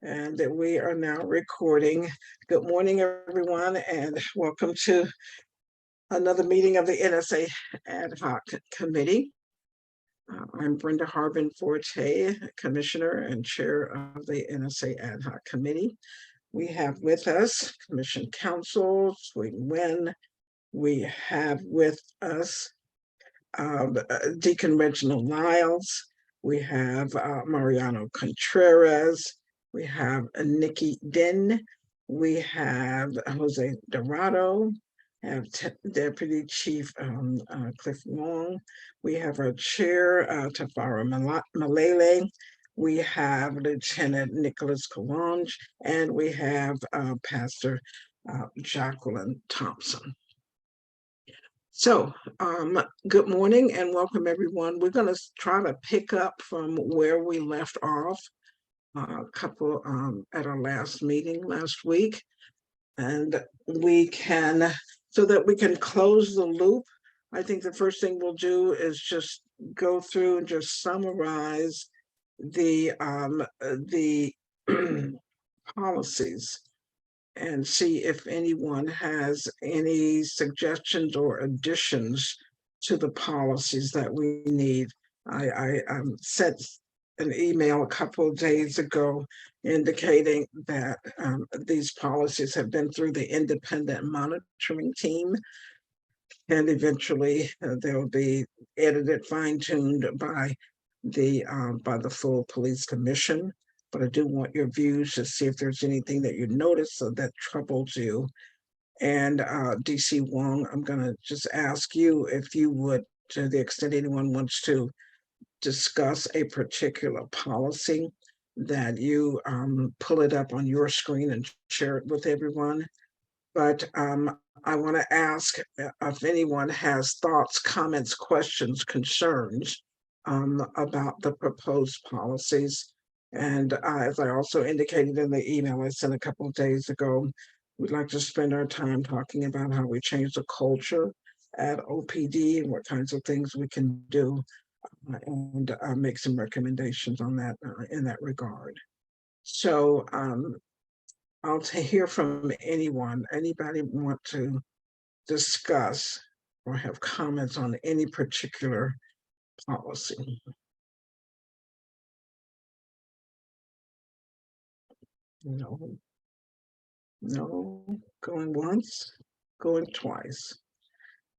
and that we are now recording. Good morning, everyone, and welcome to another meeting of the NSA Ad Hoc Committee. I'm Brenda Harbin Forte, Commissioner and Chair of the NSA Ad Hoc Committee. We have with us Commission Counsel Sweden Nguyen. We have with us Deacon Reginald Niles. We have Mariano Contreras. We have Nikki Den. We have Jose Dorado. Have Deputy Chief Cliff Long. We have our Chair, Tafara Malele. We have Lieutenant Nicholas Kalange, and we have Pastor Jacqueline Thompson. So, good morning and welcome everyone. We're going to try to pick up from where we left off at our last meeting last week, and we can, so that we can close the loop. I think the first thing we'll do is just go through and just summarize the policies and see if anyone has any suggestions or additions to the policies that we need. I sent an email a couple of days ago indicating that these policies have been through the independent monitoring team, and eventually they'll be edited, fine-tuned by the full police commission. But I do want your views to see if there's anything that you notice that troubles you. And DC Wong, I'm going to just ask you if you would, to the extent anyone wants to discuss a particular policy, that you pull it up on your screen and share it with everyone. But I want to ask if anyone has thoughts, comments, questions, concerns about the proposed policies. And as I also indicated in the email I sent a couple of days ago, we'd like to spend our time talking about how we change the culture at OPD and what kinds of things we can do, and make some recommendations on that in that regard. So I'll hear from anyone. Anybody want to discuss or have comments on any particular policy? No, going once, going twice.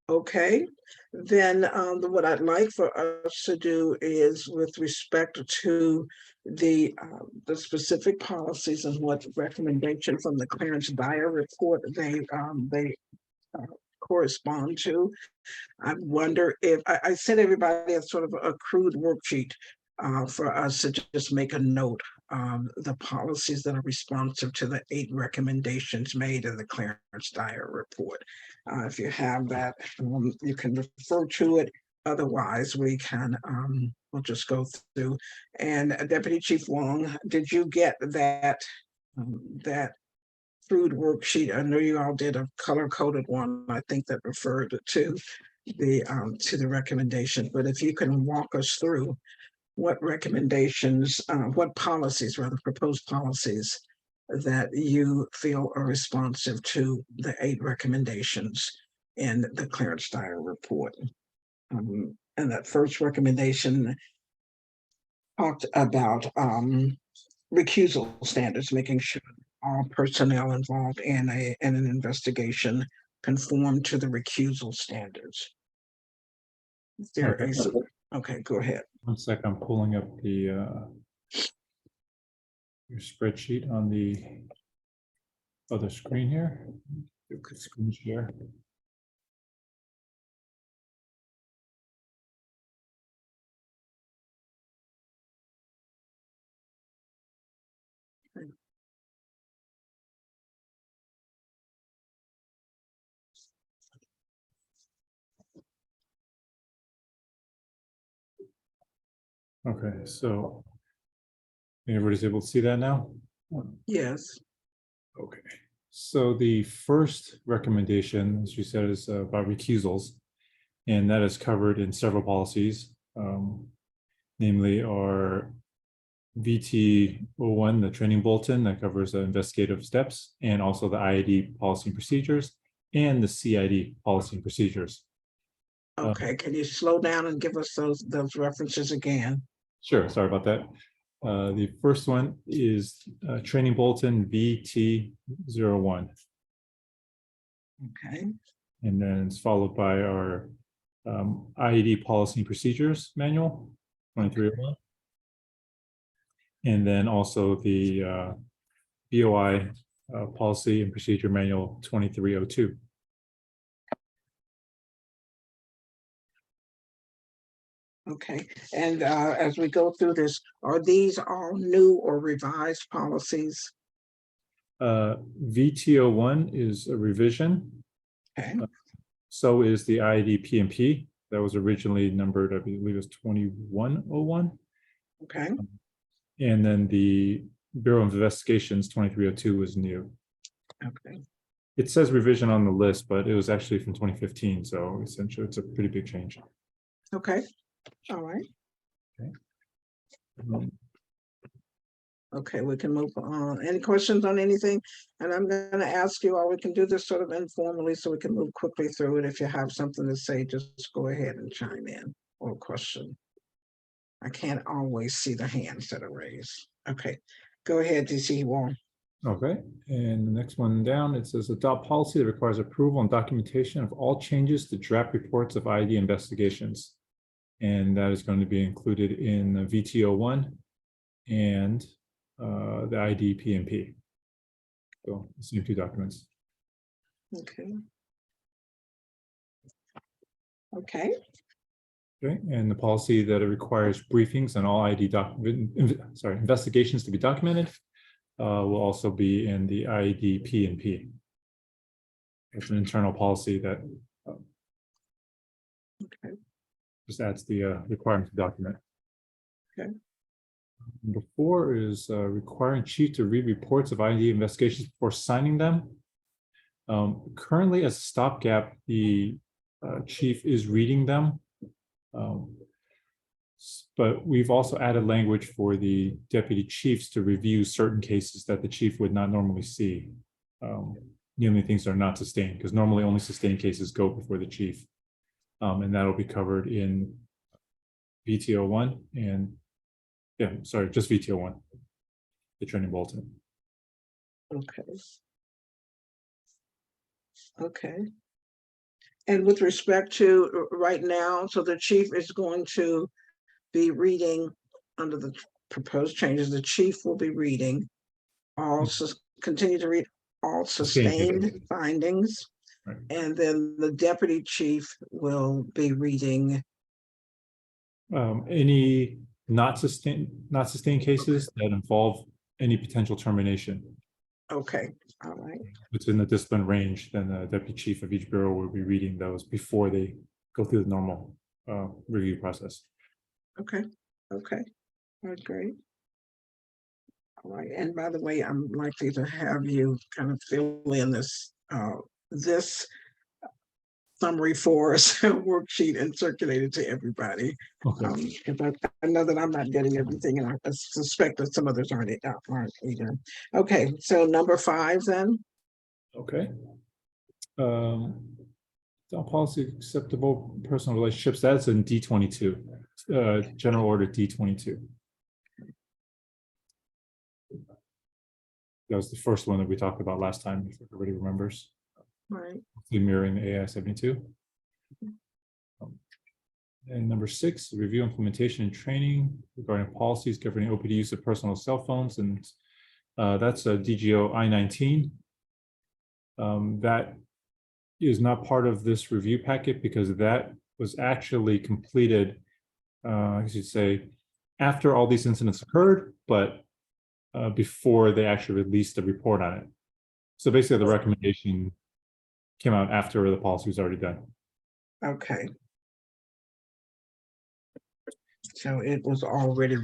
Okay, then what I'd like for us to do is, with respect to the specific policies and what recommendation from the Clarence Dyer report they correspond to. I wonder if I sent everybody a sort of a crude worksheet for us to just make a note the policies that are responsive to the 8 recommendations made in the Clarence Dyer report. If you have that, you can refer to it. Otherwise, we can we'll just go through. And Deputy Chief Wong, did you get that that crude worksheet? I know you all did a color-coded one, I think, that referred to the recommendation. But if you can walk us through what recommendations, what policies, rather, proposed policies that you feel are responsive to the 8 recommendations in the Clarence Dyer report. And that first recommendation talked about recusal standards, making sure all personnel involved in an investigation conform to the recusal standards. Is there okay, go ahead. One sec, I'm pulling up the your spreadsheet on the other screen here. You could screen share. Okay, so everybody's able to see that now? Yes. Okay, so the first recommendation, as you said, is about recusals, and that is covered in several policies, namely our VT01, the training bulletin that covers investigative steps, and also the IAD policy and procedures, and the CID policy and procedures. Okay, can you slow down and give us those references again? Sure, sorry about that. The first one is training bulletin VT01. Okay, And then it's followed by our IAD policy and procedures manual, 2301. And then also the BOI policy and procedure manual, 2302. okay. And as we go through this, are these all new or revised policies? VT01 is a revision. Okay, So is the IAD PMP that was originally numbered, I believe it was 2101. okay, And then the Bureau of Investigations 2302 is new. okay, It says revision on the list, but it was actually from 2015. So essentially it's a pretty big change. okay. All right. Um, Okay, we can move on. Any questions on anything? And I'm going to ask you, or we can do this sort of informally so we can move quickly through it. If you have something to say, just go ahead and chime in or question. I can't always see the hands that are raised. Okay, go ahead, DC Wall. Okay, and the next one down, it says adopt policy that requires approval and documentation of all changes to draft reports of IAD investigations. And that is going to be included in the VT01 and the IAD PMP. So the same two documents. Okay. Okay, Okay, and the policy that it requires briefings on all IAD investigations to be documented will also be in the IAD PMP. It's an internal policy that okay, just adds the requirement to document. okay, Number 4 is requiring chief to read reports of IAD investigations before signing them. Currently, as a stopgap, the chief is reading them. But we've also added language for the deputy chiefs to review certain cases that the chief would not normally see. Namely, things that are not sustained, because normally only sustained cases go before the chief. And that'll be covered in VT01 and, yeah, sorry, just VT01, the training bulletin. okay. Okay. And with respect to right now, so the chief is going to be reading under the proposed changes, the chief will be reading all, continue to read all sustained findings. Right. And then the deputy chief will be reading Any not sustained cases that involve any potential termination. okay, all right, It's in the discipline range, then the deputy chief of each bureau will be reading those before they go through the normal review process. okay, okay, all right, great. All right, and by the way, I'm likely to have you kind of fill in this this summary for us worksheet and circulate it to everybody. Okay. Because I know that I'm not getting everything, and I suspect that some others aren't either. Okay, so number 5 then. Okay. Policy acceptable personal relationships. That's in D22, General Order D22. That was the first one that we talked about last time, if everybody remembers. Right. Mirroring the AI 72. And number 6, review implementation and training regarding policies governing OPD use of personal cell phones, and that's a DGO I-19. That is not part of this review packet because that was actually completed, I should say, after all these incidents occurred, but before they actually released the report on it. So basically, the recommendation came out after the policy was already done. Okay. So it was already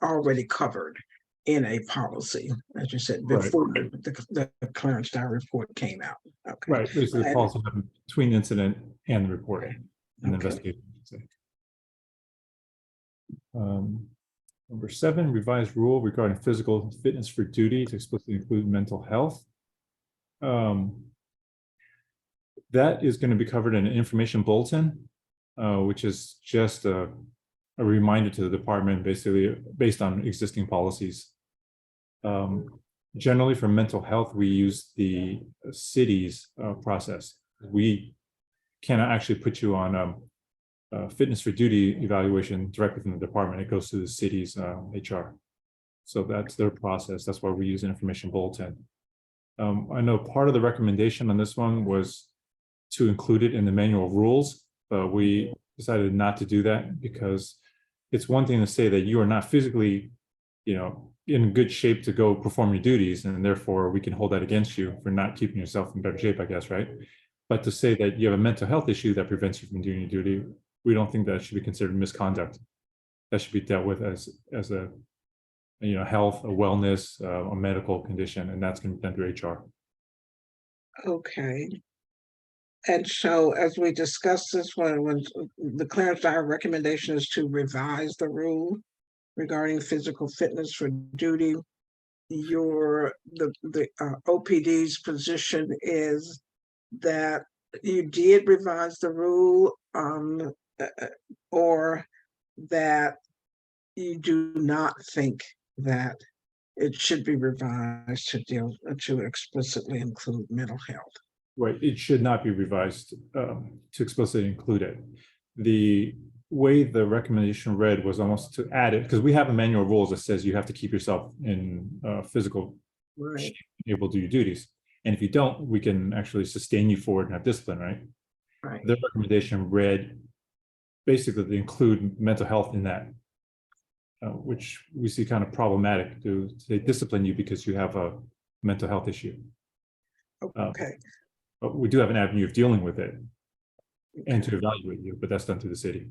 already covered in a policy, as you said, before the Clarence Dow report came out. Okay. Right. Basically, the policy between the incident and the report and the Okay. investigation. Number 7, revised rule regarding physical fitness for duty to explicitly include mental health. That is going to be covered in an information bulletin, which is just a reminder to the department, basically based on existing policies. Generally, for mental health, we use the city's process. We cannot actually put you on fitness for duty evaluation directly from the department. It goes to the city's HR. So that's their process. That's why we use an information bulletin. I know part of the recommendation on this one was to include it in the manual rules, but we decided not to do that because it's one thing to say that you are not physically, in good shape to go perform your duties, and therefore we can hold that against you for not keeping yourself in better shape, I guess, right? But to say that you have a mental health issue that prevents you from doing your duty, we don't think that should be considered misconduct. That should be dealt with as a health, a wellness, a medical condition, and that's going to be done through HR. Okay. And so as we discussed this one, when the Clarence Dyer recommendation is to revise the rule regarding physical fitness for duty, the OPD's position is that you did revise the rule, or that you do not think that it should be revised to explicitly include mental health. Right, it should not be revised to explicitly include it. The way the recommendation read was almost to add it, because we have a manual rules that says you have to keep yourself in physical shape, able to do your duties. And if you don't, we can actually sustain you for it and have discipline, right? Right. The recommendation read basically to include mental health in that, which we see kind of problematic to say discipline you because you have a mental health issue. Okay. But we do have an avenue of dealing with it and to evaluate you, but that's done through the city.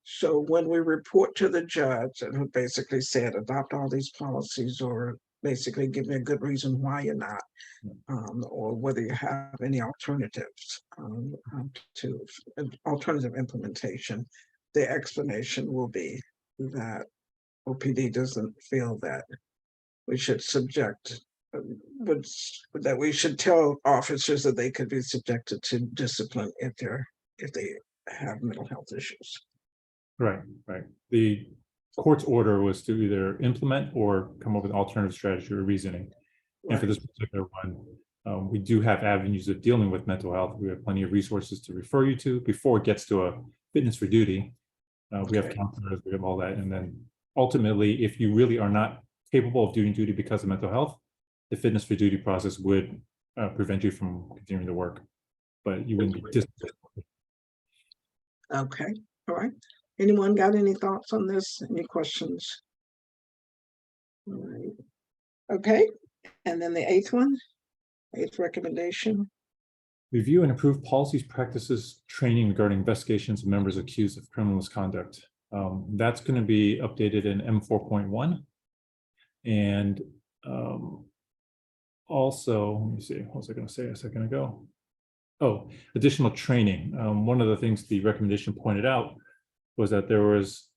So when we report to the judge and who basically said, adopt all these policies, or basically give me a good reason why you're not, or whether you have any alternatives to alternative implementation, the explanation will be that OPD doesn't feel that we should that we should tell officers that they could be subjected to discipline if they have mental health issues. Right. The court's order was to either implement or come up with an alternative strategy or reasoning. Right. And for this particular one, we do have avenues of dealing with mental health. We have plenty of resources to refer you to before it gets to a fitness for duty. We have counselors, we have all that. And then ultimately, if you really are not capable of doing duty because of mental health, the fitness for duty process would prevent you from continuing to work, but you wouldn't be disciplined. Okay, all right. Anyone got any thoughts on this? Any questions? All right. Okay, and then the eighth recommendation. Review and improve policies, practices, training regarding investigations of members accused of criminal misconduct. That's going to be updated in M4.1. And also, let me see, what was I going to say a second ago? Oh, additional training. One of the things the recommendation pointed out was that there was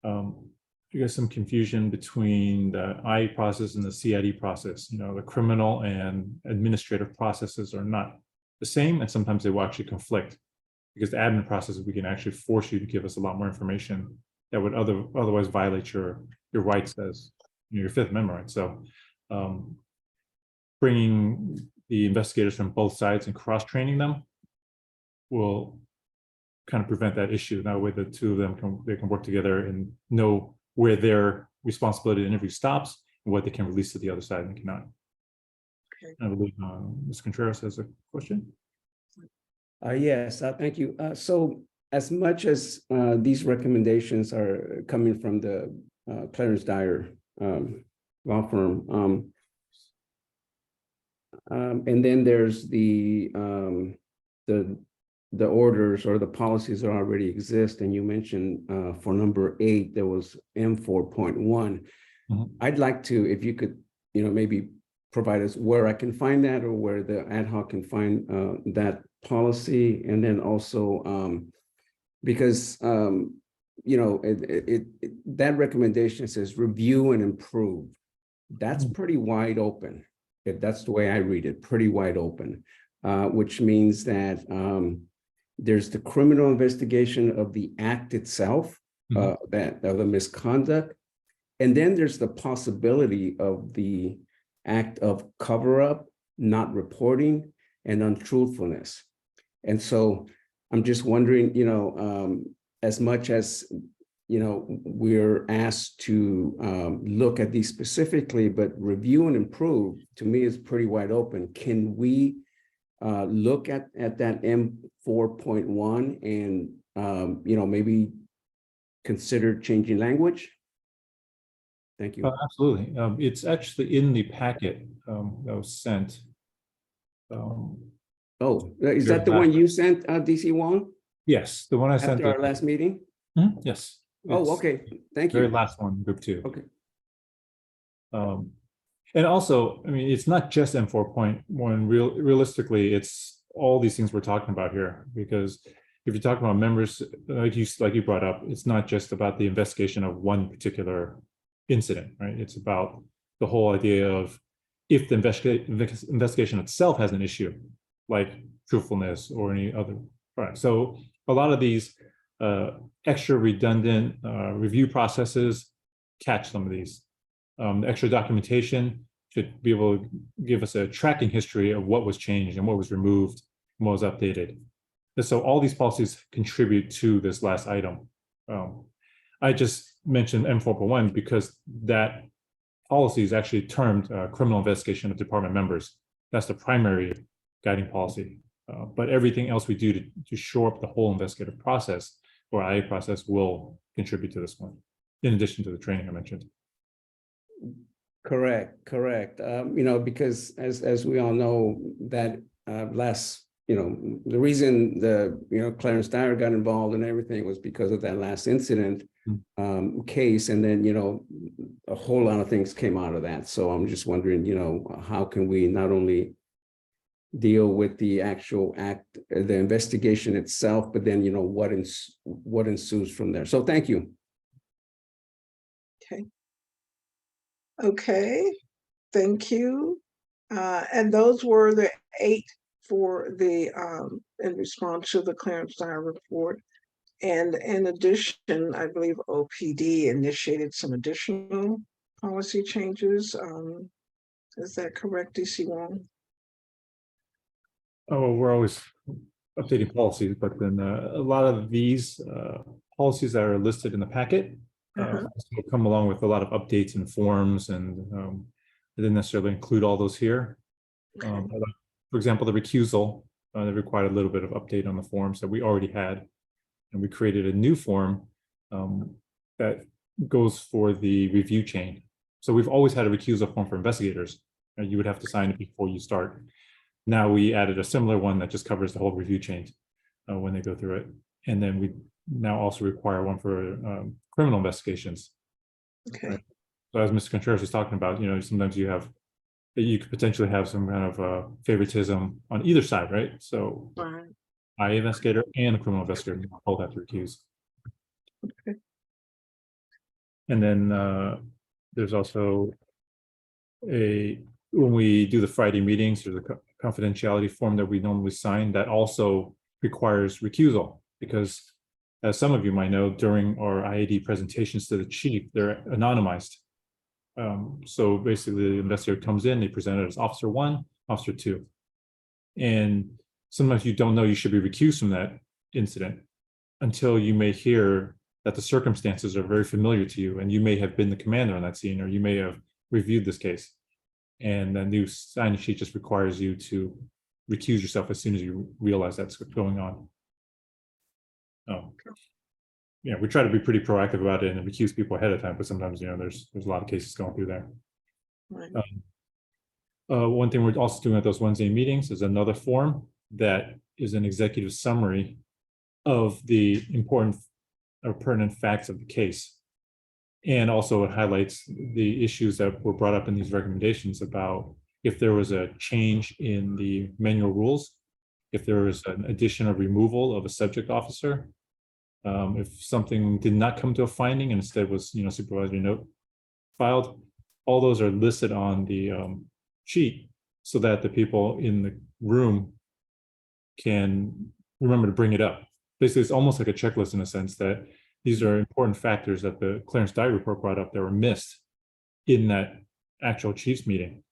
some confusion between the IE process and the CID process. The criminal and administrative processes are not the same, and sometimes they will actually conflict, because the admin process, we can actually force you to give us a lot more information that would otherwise violate your rights as your Fifth Amendment rights. So bringing the investigators from both sides and cross-training them will kind of prevent that issue. That way the two of them can work together and know where their responsibility to interview stops and what they can release to the other side and cannot. Okay. I believe Ms. Contreras has a question. Yes, thank you. So as much as these recommendations are coming from the Clarence Dyer law firm, and then there's the orders or the policies that already exist, and you mentioned for number 8 there was M4.1. Mm-hmm. I'd like to, if you could, maybe provide us where I can find that, or where the ad hoc can find that policy, and then also because that recommendation says review and improve. That's pretty wide open. If that's the way I read it, pretty wide open, which means that there's the criminal investigation of the act itself, that of the misconduct, and then there's the possibility of the act of cover-up, not reporting, and untruthfulness. And so I'm just wondering, as much as we're asked to look at these specifically, but review and improve, to me, is pretty wide open. Can we look at that M4.1 and maybe consider changing language? Thank you. Absolutely. It's actually in the packet that was sent. Is that the one you sent, DC Wong? Yes, the one I sent after our last meeting? Yes. Oh, okay. Thank you. Very last one, group 2. Okay. And also, I mean, it's not just M4.1. Realistically, it's all these things we're talking about here. Because if you're talking about members, like you brought up, it's not just about the investigation of one particular incident, right? It's about the whole idea of if the investigation itself has an issue, like truthfulness or any other. Right. So a lot of these extra redundant review processes catch some of these. The extra documentation should be able to give us a tracking history of what was changed and what was removed and what was updated. And so all these policies contribute to this last item. I just mentioned M4.1 because that policy is actually termed criminal investigation of department members. That's the primary guiding policy. But everything else we do to shore up the whole investigative process or IA process will contribute to this one, in addition to the training I mentioned. Correct. Because as we all know, that the reason Clarence Dyer got involved and everything was because of that last incident case, and then a whole lot of things came out of that. So I'm just wondering, how can we not only deal with the actual act, the investigation itself, but then what ensues from there. So thank you. Okay, thank you. And those were the 8 for the in response to the Clarence Dyer report. And in addition, I believe OPD initiated some additional policy changes. Is that correct, DC Wong? Oh, we're always updating policies, but then a lot of these policies that are listed in the packet come along with a lot of updates and forms, and I didn't necessarily include all those here. For example, the recusal, that required a little bit of update on the forms that we already had. And we created a new form that goes for the review chain. So we've always had a recusal form for investigators. You would have to sign it before you start. Now we added a similar one that just covers the whole review chain when they go through it. And then we now also require one for criminal investigations. Okay. Right? So as Mr. Contreras was talking about, sometimes you could potentially have some kind of favoritism on either side, right? So IA investigator and the criminal investigator both have to recuse. Okay. And then there's also when we do the Friday meetings, there's a confidentiality form that we normally sign that also requires recusal, because as some of you might know, during our IAD presentations to the chief, they're anonymized. So basically the investigator comes in, they present it as Officer 1, Officer 2. And sometimes you don't know you should be recused from that incident until you may hear that the circumstances are very familiar to you, and you may have been the commander on that scene, or you may have reviewed this case. And the new sign-in sheet just requires you to recuse yourself as soon as you realize that's what's going on. Yeah, we try to be pretty proactive about it and recuse people ahead of time, but sometimes there's a lot of cases going through there. Right. One thing we're also doing at those Wednesday meetings is another form that is an executive summary of the important or pertinent facts of the case. And also it highlights the issues that were brought up in these recommendations about if there was a change in the manual rules, if there was an addition or removal of a subject officer, If something did not come to a finding and instead was, supervisory note filed, all those are listed on the sheet so that the people in the room can remember to bring it up. Basically, it's almost like a checklist in a sense that these are important factors that the clearance diary report brought up that were missed in that actual chiefs meeting.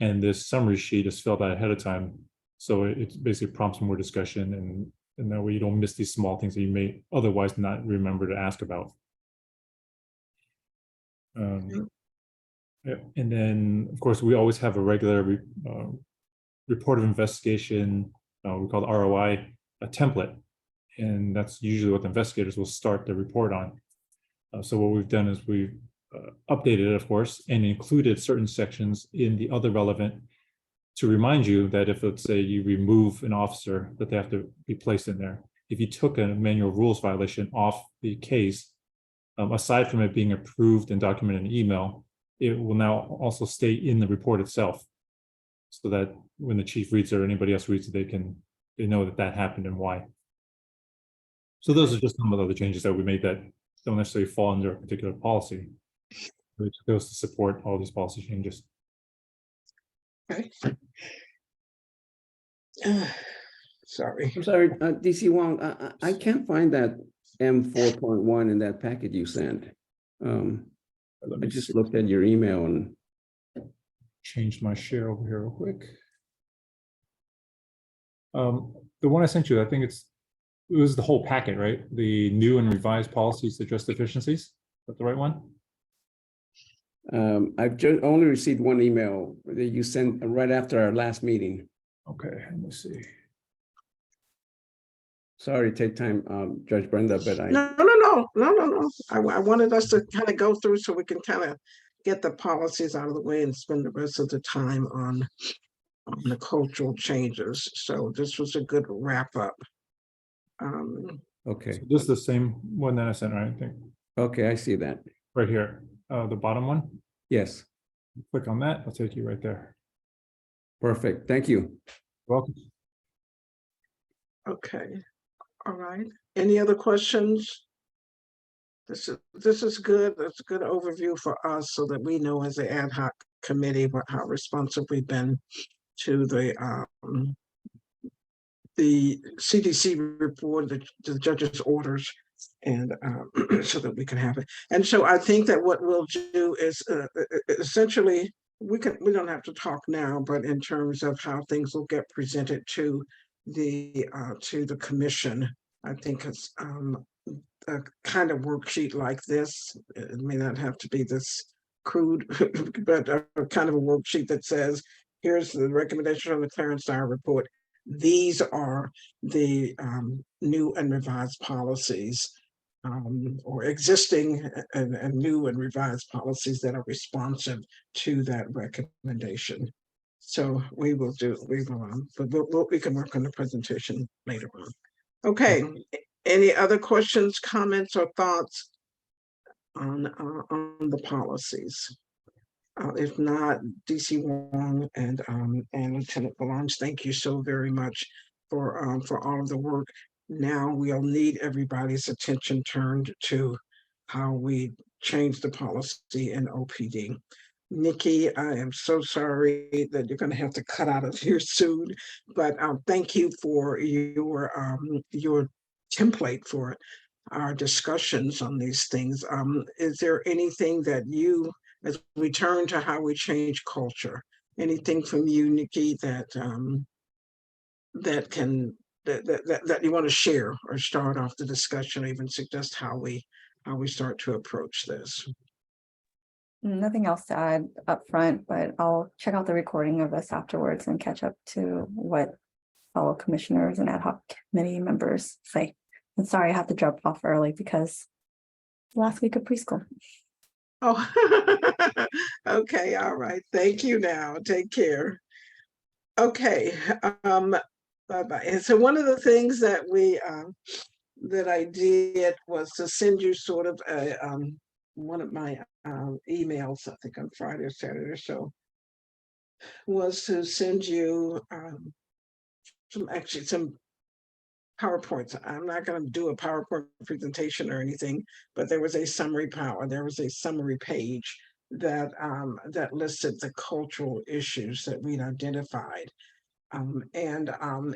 And this summary sheet is filled out ahead of time. So it basically prompts more discussion, and that way you don't miss these small things that you may otherwise not remember to ask about. Yeah. And then, of course, we always have a regular report of investigation, we call it ROI, a template. And that's usually what the investigators will start the report on. So what we've done is we've updated it, of course, and included certain sections in the other relevant to remind you that if, let's say, you remove an officer, that they have to be placed in there. If you took a manual rules violation off the case, aside from it being approved and documented in email, it will now also stay in the report itself, so that when the chief reads it or anybody else reads it, they know that happened and why. So those are just some of the other changes that we made that don't necessarily fall under a particular policy. It goes to support all these policy changes. Okay. Sorry. I'm sorry, DC Wong, I can't find that M4.1 in that packet you sent. I just looked at your email and changed my share over here real quick. The one I sent you, I think it was the whole packet, right? The new and revised policies to address deficiencies. Is that the right one? I've just only received one email that you sent right after our last meeting. Okay, let me see. Sorry to take time, Judge Brenda, but No. I wanted us to kind of go through so we can kind of get the policies out of the way and spend the rest of the time on the cultural changes. So this was a good wrap up. Okay. So this is the same one that I sent, right? I think. Okay, I see that. Right here, the bottom one. Yes. Click on that, I'll take you right there. Perfect. Thank you. Welcome. Okay. All right. Any other questions? This is good. That's a good overview for us so that we know as an ad hoc committee how responsive we've been to the CDC report, the judge's orders, and so that we can have it. And so I think that what we'll do is essentially we don't have to talk now, but in terms of how things will get presented to the commission, I think it's a kind of worksheet like this. It may not have to be this crude, but a kind of a worksheet that says, here's the recommendation from the clearance diary report. These are the new and revised policies, or existing and new and revised policies that are responsive to that recommendation. So we will, but we can work on the presentation later on. Okay. Any other questions, comments, or thoughts on the policies? If not, DC Wong and Lieutenant Belongs, thank you so very much for all of the work. Now we'll need everybody's attention turned to how we change the policy in OPD. Nikki, I am so sorry that you're going to have to cut out of here soon, but thank you for your template for our discussions on these things. Is there anything that you, as we turn to how we change culture, anything from you, Nikki, that you want to share or start off the discussion, or even suggest how we start to approach this? Nothing else to add up front, but I'll check out the recording of this afterwards and catch up to what fellow commissioners and ad hoc committee members say. And sorry, I have to drop off early because last week of preschool. Oh, okay. All right. Thank you now. Take care. Okay. Bye-bye. And so one of the things that that I did was to send you sort of a, one of my emails, I think on Friday or Saturday or so, was to send you some PowerPoints. I'm not going to do a PowerPoint presentation or anything, but there was a summary page that that listed the cultural issues that we'd identified. And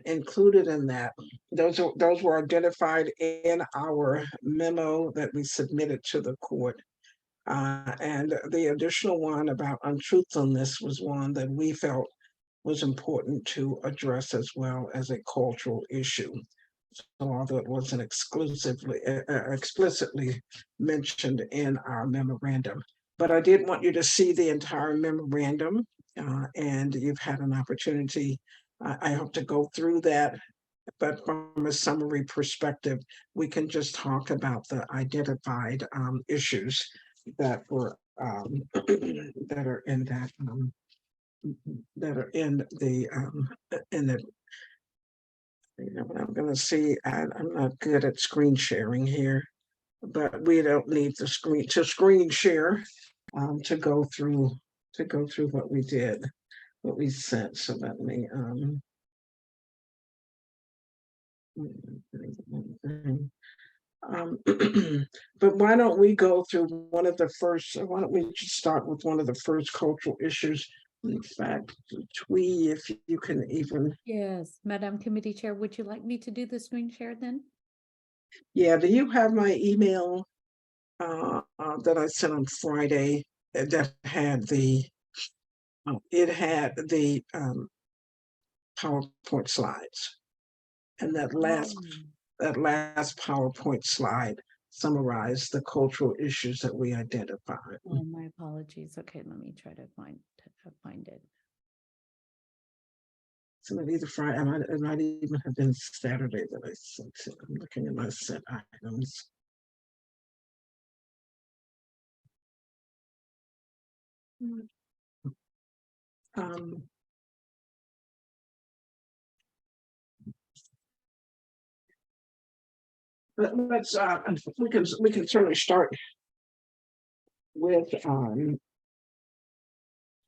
included in that, those were identified in our memo that we submitted to the court. And the additional one about untruthfulness was one that we felt was important to address as well as a cultural issue. So although it wasn't explicitly mentioned in our memorandum, but I did want you to see the entire memorandum, and you've had an opportunity, I hope, to go through that. But from a summary perspective, we can just talk about the identified issues that were that are in that that are in the you know what I'm going to see. I'm not good at screen sharing here, but we don't need the screen share to go through what we did, what we sent. So let me but why don't we go through one of the first, why don't we just start with one of the first cultural issues? In fact, Twee, if you can even. Yes, Madam Committee Chair, would you like me to do the screen share then? Yeah, do you have my email that I sent on Friday that had the, it had the PowerPoint slides? And that last PowerPoint slide summarized the cultural issues that we identified. Oh, my apologies. Okay, let me try to find it. So either Friday, it might even have been Saturday that I sent it. I'm looking at my sent items. Let's we can certainly start with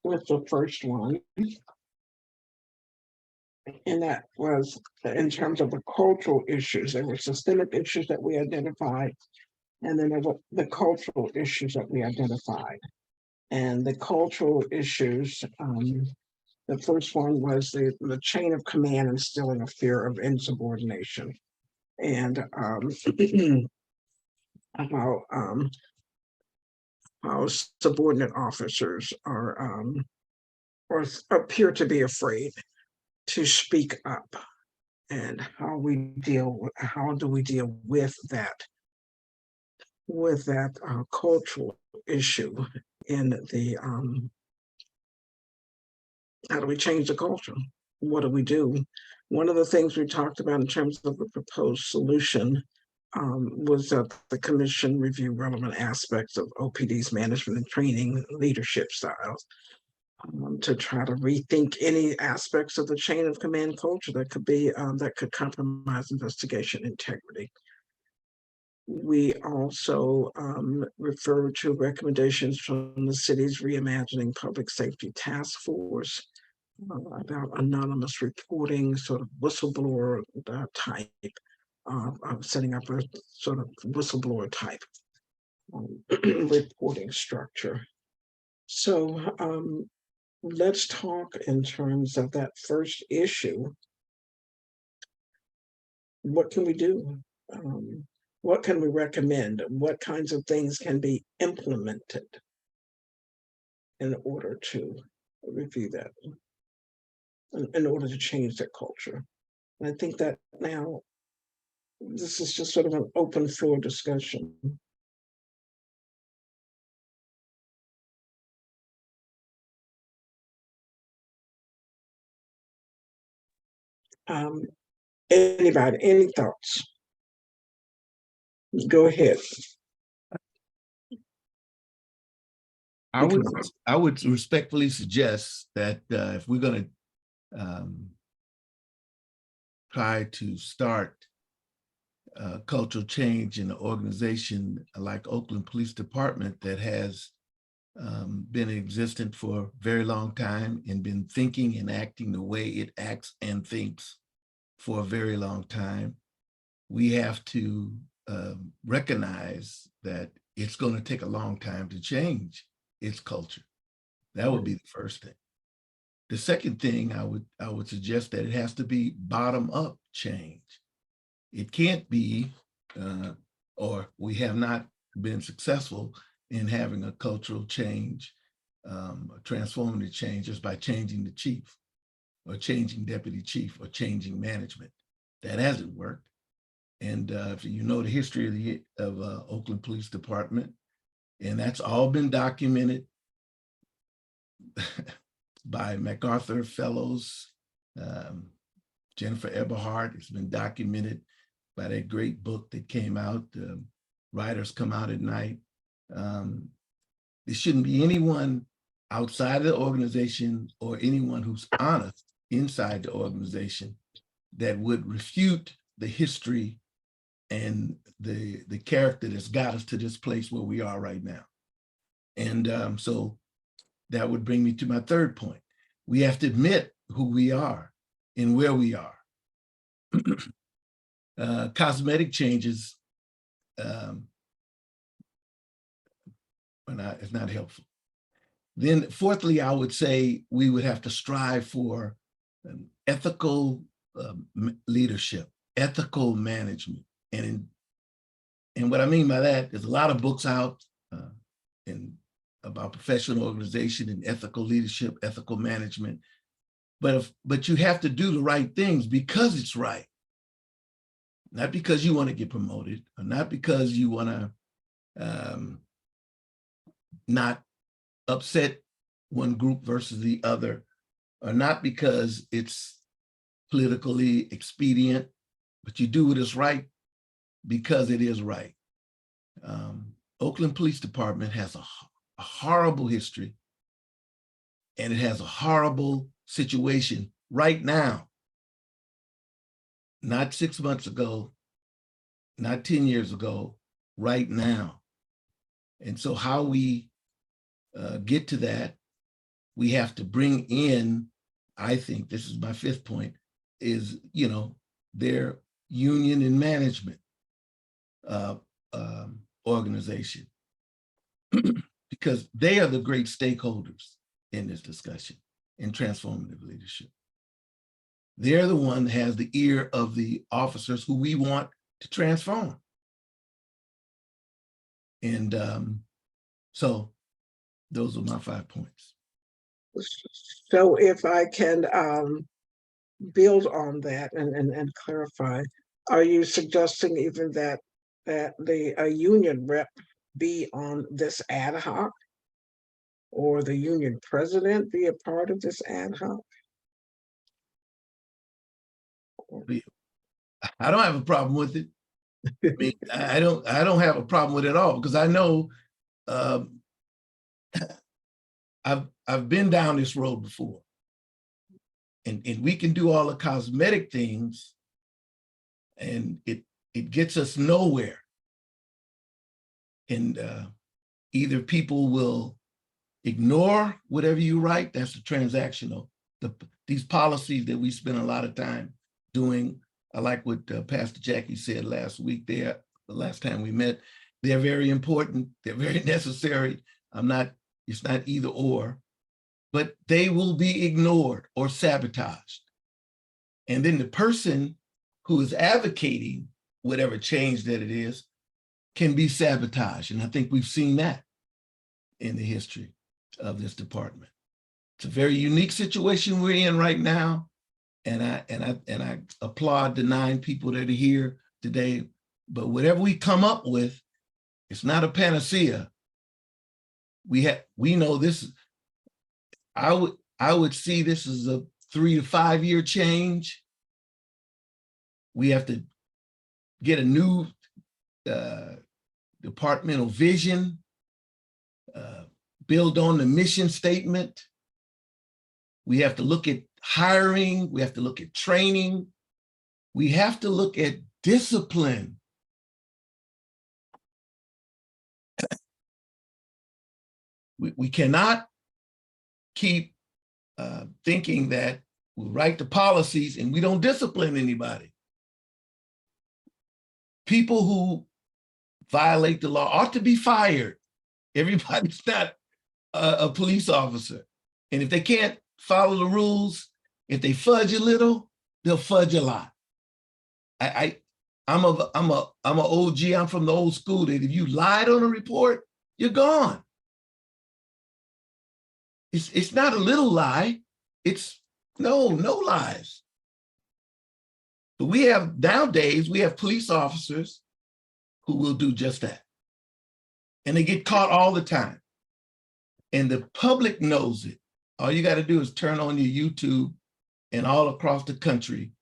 the first one, and that was in terms of the cultural issues. There were systemic issues that we identified, and then there were the cultural issues that we identified. And the cultural issues, the first one was the chain of command instilling a fear of insubordination, and how subordinate officers are or appear to be afraid to speak up, and how do we deal with that cultural issue in the how do we change the culture? What do we do? One of the things we talked about in terms of the proposed solution was that the commission review relevant aspects of OPD's management and training leadership styles to try to rethink any aspects of the chain of command culture that could be that could compromise investigation integrity. We also refer to recommendations from the city's Reimagining Public Safety Task Force about anonymous reporting, sort of whistleblower type, setting up a sort of whistleblower type reporting structure. So let's talk in terms of that first issue. What can we do? What can we recommend? What kinds of things can be implemented in order to review that, in order to change that culture? And I think that now this is just sort of an open floor discussion. Anybody, any thoughts? Go ahead. I would respectfully suggest that if we're going to try to start cultural change in an organization like Oakland Police Department that has been in existence for a very long time and been thinking and acting the way it acts and thinks for a very long time, we have to recognize that it's going to take a long time to change its culture. That would be the first thing. The second thing I would suggest that it has to be bottom up change. It can't be, or we have not been successful in having a cultural change, a transformative change just by changing the chief or changing deputy chief or changing management. That hasn't worked. And if you know the history of Oakland Police Department, and that's all been documented by MacArthur Fellows, Jennifer Eberhardt. It's been documented by that great book that came out, Writers Come Out at Night. There shouldn't be anyone outside of the organization or anyone who's honest inside the organization that would refute the history and the character that's got us to this place where we are right now. And so that would bring me to my third point. We have to admit who we are and where we are. Cosmetic changes it's not helpful. Then fourthly, I would say we would have to strive for ethical leadership, ethical management. And what I mean by that, there's a lot of books out about professional organization and ethical leadership, ethical management. But you have to do the right things because it's right. Not because you want to get promoted, or not because you want to not upset one group versus the other, or not because it's politically expedient, but you do what is right because it is right. Oakland Police Department has a horrible history, and it has a horrible situation right now. Not 6 months ago, not 10 years ago, right now. And so how we get to that, we have to bring in, I think this is my fifth point, is, you know, their union and management organization, because they are the great stakeholders in this discussion in transformative leadership. They're the one that has the ear of the officers who we want to transform. And so those are my 5 points. So if I can build on that and clarify, are you suggesting even that the union rep be on this ad hoc, or the union president be a part of this ad hoc? I don't have a problem with it. I mean, I don't have a problem with it at all, because I know I've been down this road before, and we can do all the cosmetic things, and it gets us nowhere. And either people will ignore whatever you write, that's the transactional, these policies that we spend a lot of time doing. I like what Pastor Jackie said last week there, the last time we met. They're very important, they're very necessary. It's not either or, but they will be ignored or sabotaged. And then the person who is advocating whatever change that it is can be sabotaged. And I think we've seen that in the history of this department. It's a very unique situation we're in right now. And I applaud the 9 people that are here today. But whatever we come up with, it's not a panacea. We know this. I would see this as a 3 to 5 year change. We have to get a new departmental vision, build on the mission statement. We have to look at hiring. We have to look at training. We have to look at discipline. We cannot keep thinking that we write the policies and we don't discipline anybody. people who violate the law ought to be fired. Everybody's not a police officer. And if they can't follow the rules, if they fudge a little, they'll fudge a lot. I'm a OG, I'm from the old school that if you lied on a report, you're gone. It's not a little lie. It's no lies. But nowadays, we have police officers who will do just that. And they get caught all the time. And the public knows it. All you got to do is turn on your YouTube, and all across the country,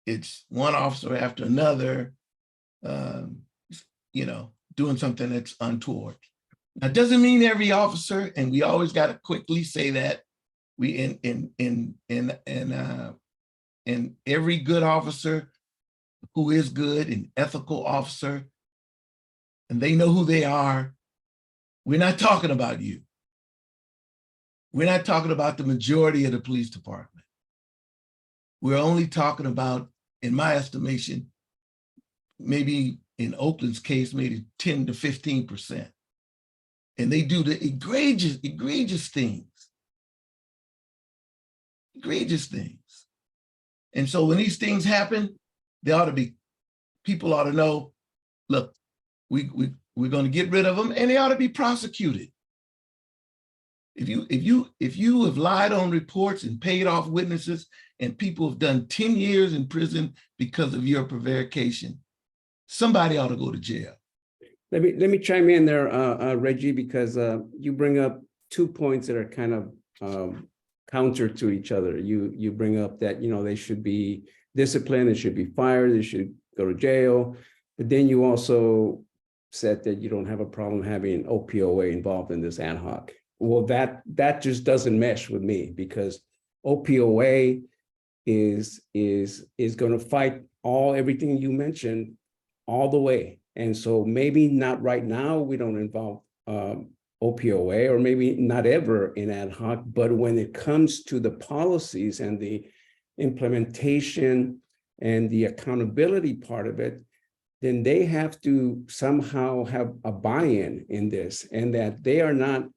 it's one officer after another, doing something that's untoward. That doesn't mean every officer, and we always got to quickly say that in every good officer who is good, an ethical officer, and they know who they are. We're not talking about you. We're not talking about the majority of the police department. We're only talking about, in my estimation, maybe in Oakland's case, maybe 10 to 15%. And they do the egregious things. Egregious things. And so when these things happen, people ought to know, look, we're going to get rid of them, and they ought to be prosecuted. If you have lied on reports and paid off witnesses, and people have done 10 years in prison because of your prevarication, somebody ought to go to jail. Let me chime in there, Reggie, because you bring up 2 points that are kind of counter to each other. You bring up that they should be disciplined, they should be fired, they should go to jail, but then you also said that you don't have a problem having OPOA involved in this ad hoc. Well, that just doesn't mesh with me, because OPOA is going to fight everything you mentioned all the way. And so maybe not right now, we don't involve OPOA, or maybe not ever in ad hoc, but when it comes to the policies and the implementation and the accountability part of it, then they have to somehow have a buy-in in this, and that they are not,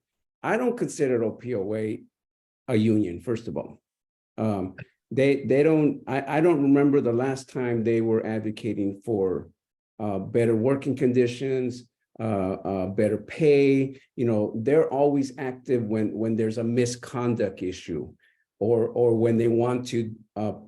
I don't consider OPOA a union, first of all. They don't, I don't remember the last time they were advocating for better working conditions, better pay. They're always active when there's a misconduct issue, or when they want to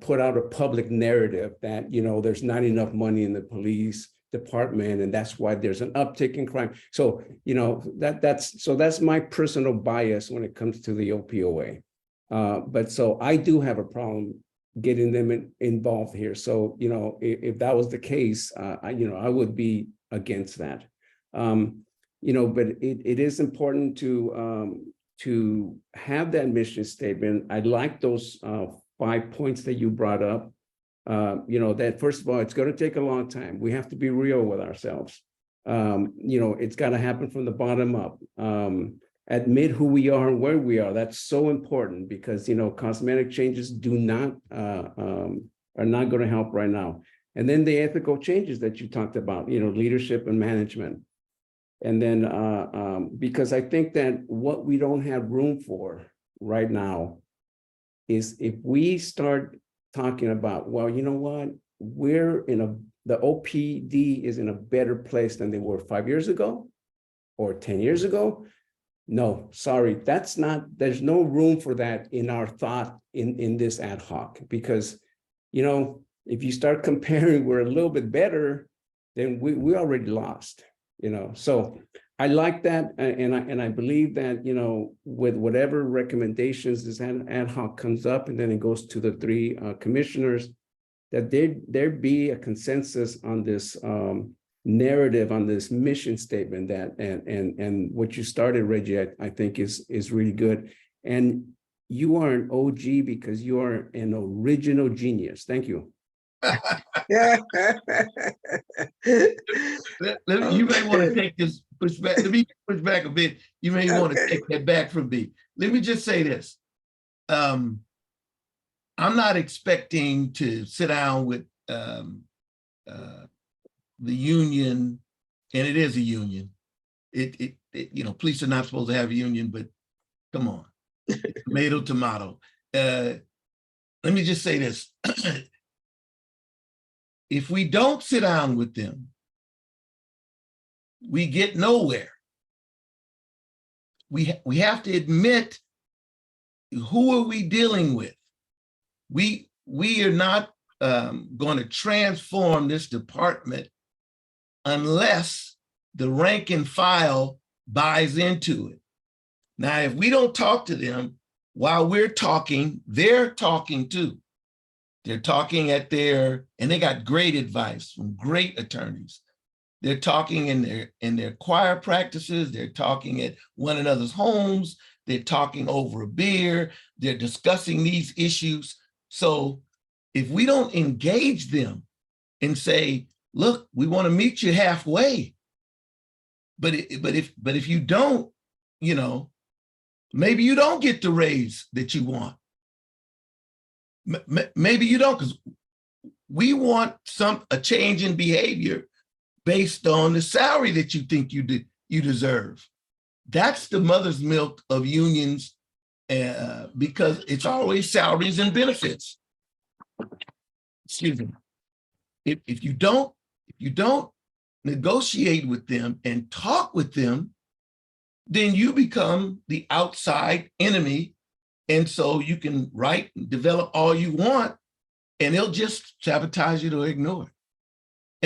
put out a public narrative that there's not enough money in the police department, and that's why there's an uptick in crime. So that's my personal bias when it comes to the OPOA. But so I do have a problem getting them involved here. So if that was the case, I would be against that. But it is important to have that mission statement. I like those 5 points that you brought up. That first of all, it's going to take a long time. We have to be real with ourselves. It's got to happen from the bottom up. Admit who we are and where we are. That's so important, because cosmetic changes are not going to help right now. And then the ethical changes that you talked about, leadership and management. And then because I think that what we don't have room for right now is if we start talking about, well, you know what, the OPD is in a better place than they were 5 years ago or 10 years ago. No, sorry, there's no room for that in our thought in this ad hoc, because, if you start comparing, we're a little bit better, then we already lost, So I like that. And I believe that, with whatever recommendations this ad hoc comes up, and then it goes to the 3 commissioners, that there be a consensus on this narrative, on this mission statement, that and what you started, Reggie, I think is really good. And you are an OG because you are an original genius. Thank you. Yeah. You may want to take this pushback. Let me push back a bit. You may want to take that back from me. Let me just say this. I'm not expecting to sit down with the union, and it is a union. You know, police are not supposed to have a union, but come on, tomato, tomato. Let me just say this. If we don't sit down with them, we get nowhere. We have to admit, who are we dealing with? We are not going to transform this department unless the rank and file buys into it. Now, if we don't talk to them while we're talking, they're talking too. They're talking at and they got great advice from great attorneys. They're talking in their choir practices. They're talking at one another's homes. They're talking over a beer. They're discussing these issues. So if we don't engage them and say, look, we want to meet you halfway. But if you don't, you know, maybe you don't get the raise that you want. Maybe you don't, because we want a change in behavior based on the salary that you think you deserve. That's the mother's milk of unions, because it's always salaries and benefits. Excuse me. If you don't negotiate with them and talk with them, then you become the outside enemy. And so you can write and develop all you want, and they'll just sabotage it or ignore it.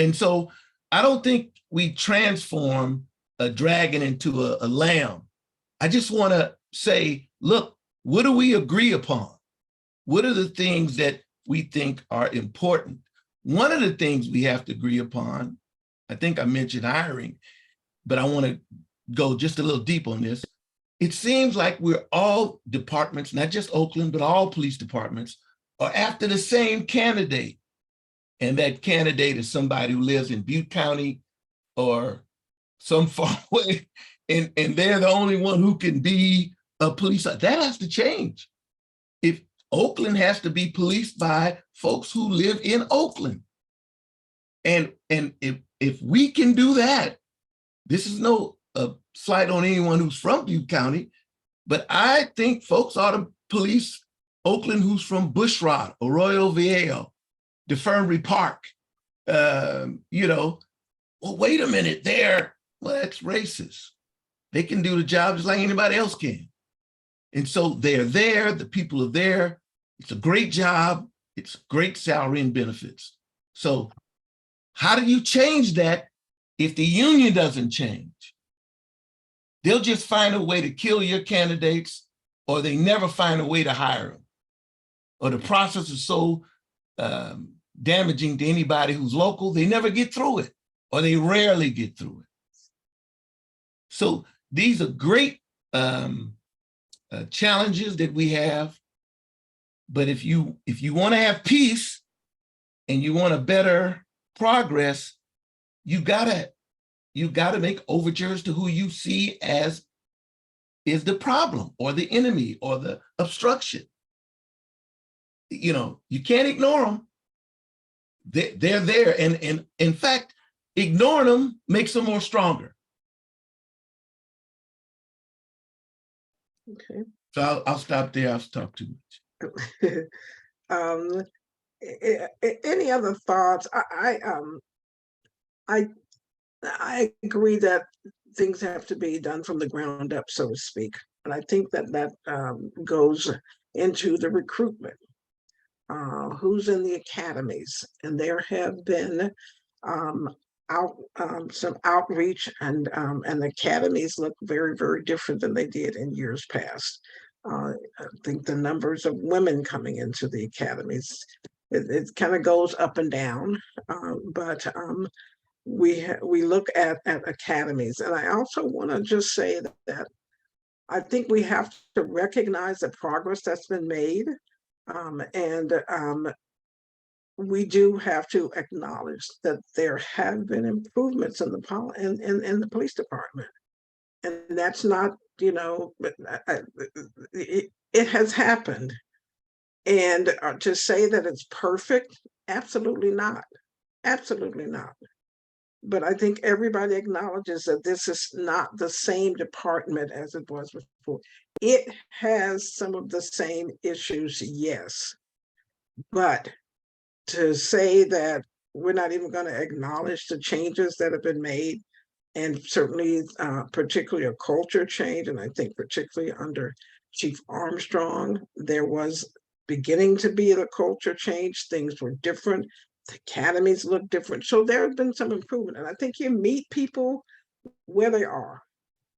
And so I don't think we transform a dragon into a lamb. I just want to say, look, what do we agree upon? What are the things that we think are important? One of the things we have to agree upon, I think I mentioned hiring, but I want to go just a little deep on this. It seems like we're all departments, not just Oakland, but all police departments are after the same candidate. And that candidate is somebody who lives in Butte County or some far away, and they're the only one who can be a police. That has to change. If Oakland has to be policed by folks who live in Oakland. And if we can do that, this is no slight on anyone who's from Butte County, but I think folks ought to police Oakland who's from Bushrod, Arroyo Viejo, DeFernvery Park. You know, well, wait a minute, that's racist. They can do the job just like anybody else can. And so they're there, the people are there. It's a great job. It's great salary and benefits. So how do you change that if the union doesn't change? They'll just find a way to kill your candidates, or they never find a way to hire them. Or the process is so damaging to anybody who's local, they never get through it, or they rarely get through it. So these are great challenges that we have. But if you want to have peace and you want a better progress, you gotta make overtures to who you see as is the problem or the enemy or the obstruction. You know, you can't ignore them. They're there, and in fact, ignoring them makes them more stronger. Okay. So I'll stop there. I've talked too much. Any other thoughts? I agree that things have to be done from the ground up, so to speak. And I think that goes into the recruitment. Who's in the academies? And there have been some outreach, and the academies look very, very different than they did in years past. I think the numbers of women coming into the academies, it kind of goes up and down, but we look at academies. And I also want to just say that I think we have to recognize the progress that's been made, and we do have to acknowledge that there have been improvements in the police department, and that's not, you know, it has happened. And to say that it's perfect, absolutely not. Absolutely not. but I think everybody acknowledges that this is not the same department as it was before. It has some of the same issues, yes, but to say that we're not even going to acknowledge the changes that have been made, and certainly particularly a culture change, and I think particularly under Chief Armstrong, there was beginning to be the culture change. Things were different. The academies look different. So there has been some improvement. And I think you meet people where they are.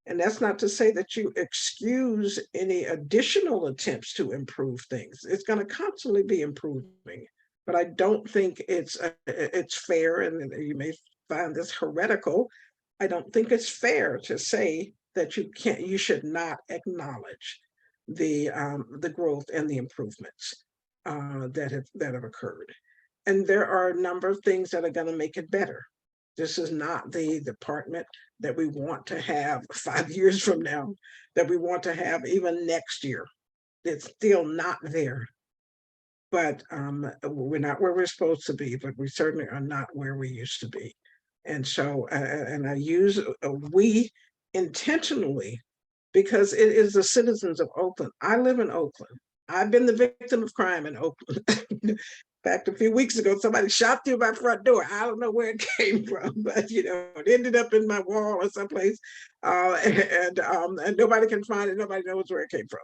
And that's not to say that you excuse any additional attempts to improve things. It's going to constantly be improving. But I don't think it's fair, and you may find this heretical. I don't think it's fair to say that you should not acknowledge the growth and the improvements that have occurred. And there are a number of things that are going to make it better. This is not the department that we want to have 5 years from now, that we want to have even next year. It's still not there. But we're not where we're supposed to be, but we certainly are not where we used to be. And so, and I use we intentionally, because it is the citizens of Oakland. I live in Oakland. I've been the victim of crime in Oakland. In fact, a few weeks ago, somebody shot through my front door. I don't know where it came from, but it ended up in my wall or someplace, and nobody can find it. Nobody knows where it came from.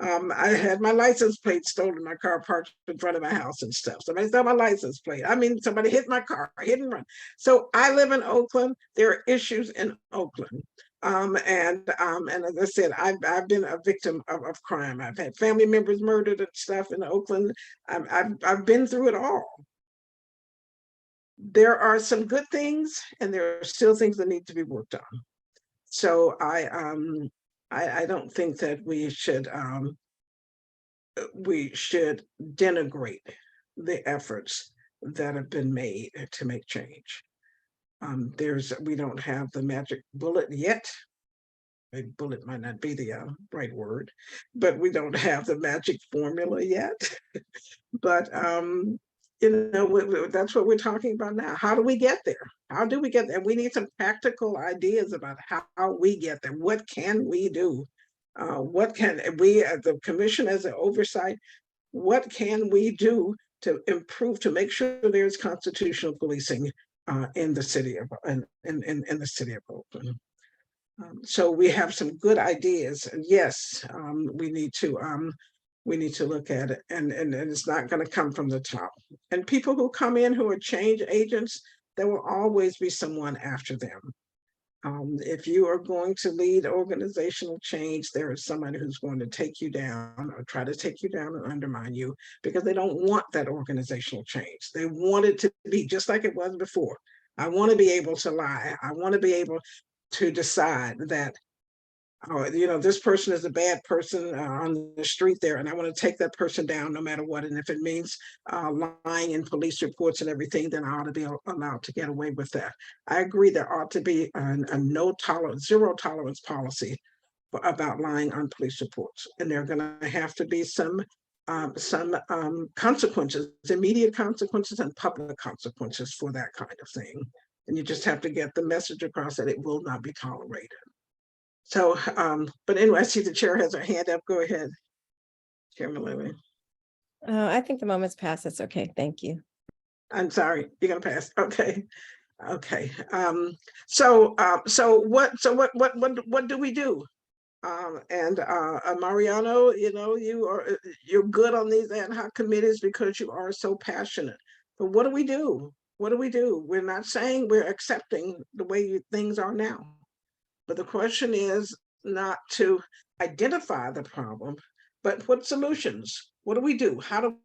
I had my license plate stolen, my car parked in front of my house and stuff. Somebody stole my license plate. I mean, somebody hit my car, hit and run. So I live in Oakland. There are issues in Oakland. And as I said, I've been a victim of crime. I've had family members murdered and stuff in Oakland. I've been through it all. There are some good things, and there are still things that need to be worked on. So I don't think that we should denigrate the efforts that have been made to make change. We don't have the magic bullet yet. A bullet might not be the right word, but we don't have the magic formula yet. But that's what we're talking about now. How do we get there? How do we get there? We need some practical ideas about how we get there. What can we do? What can we, as the commission, as an oversight, what can we do to improve, to make sure there's constitutional policing in the city of in the city of Oakland? So we have some good ideas, and yes, we need to look at it, and it's not going to come from the top. And people who come in who are change agents, there will always be someone after them. If you are going to lead organizational change, there is somebody who's going to take you down or try to take you down and undermine you, because they don't want that organizational change. They want it to be just like it was before. I want to be able to lie. I want to be able to decide that, this person is a bad person on the street there, and I want to take that person down no matter what. And if it means lying in police reports and everything, then I ought to be allowed to get away with that. I agree there ought to be a zero tolerance policy about lying on police reports. And there are going to have to be some consequences, immediate consequences and public consequences for that kind of thing. And you just have to get the message across that it will not be tolerated. So, but anyway, I see the chair has her hand up. Go ahead, Chairman Lilly. I think the moment's passed. It's okay. Thank you. I'm sorry, you're gonna pass. Okay. So what do we do? Mariano, you're good on these ad hoc committees because you are so passionate. But what do we do? What do we do? We're not saying we're accepting the way things are now. But the question is not to identify the problem, but what solutions? What do we do? How do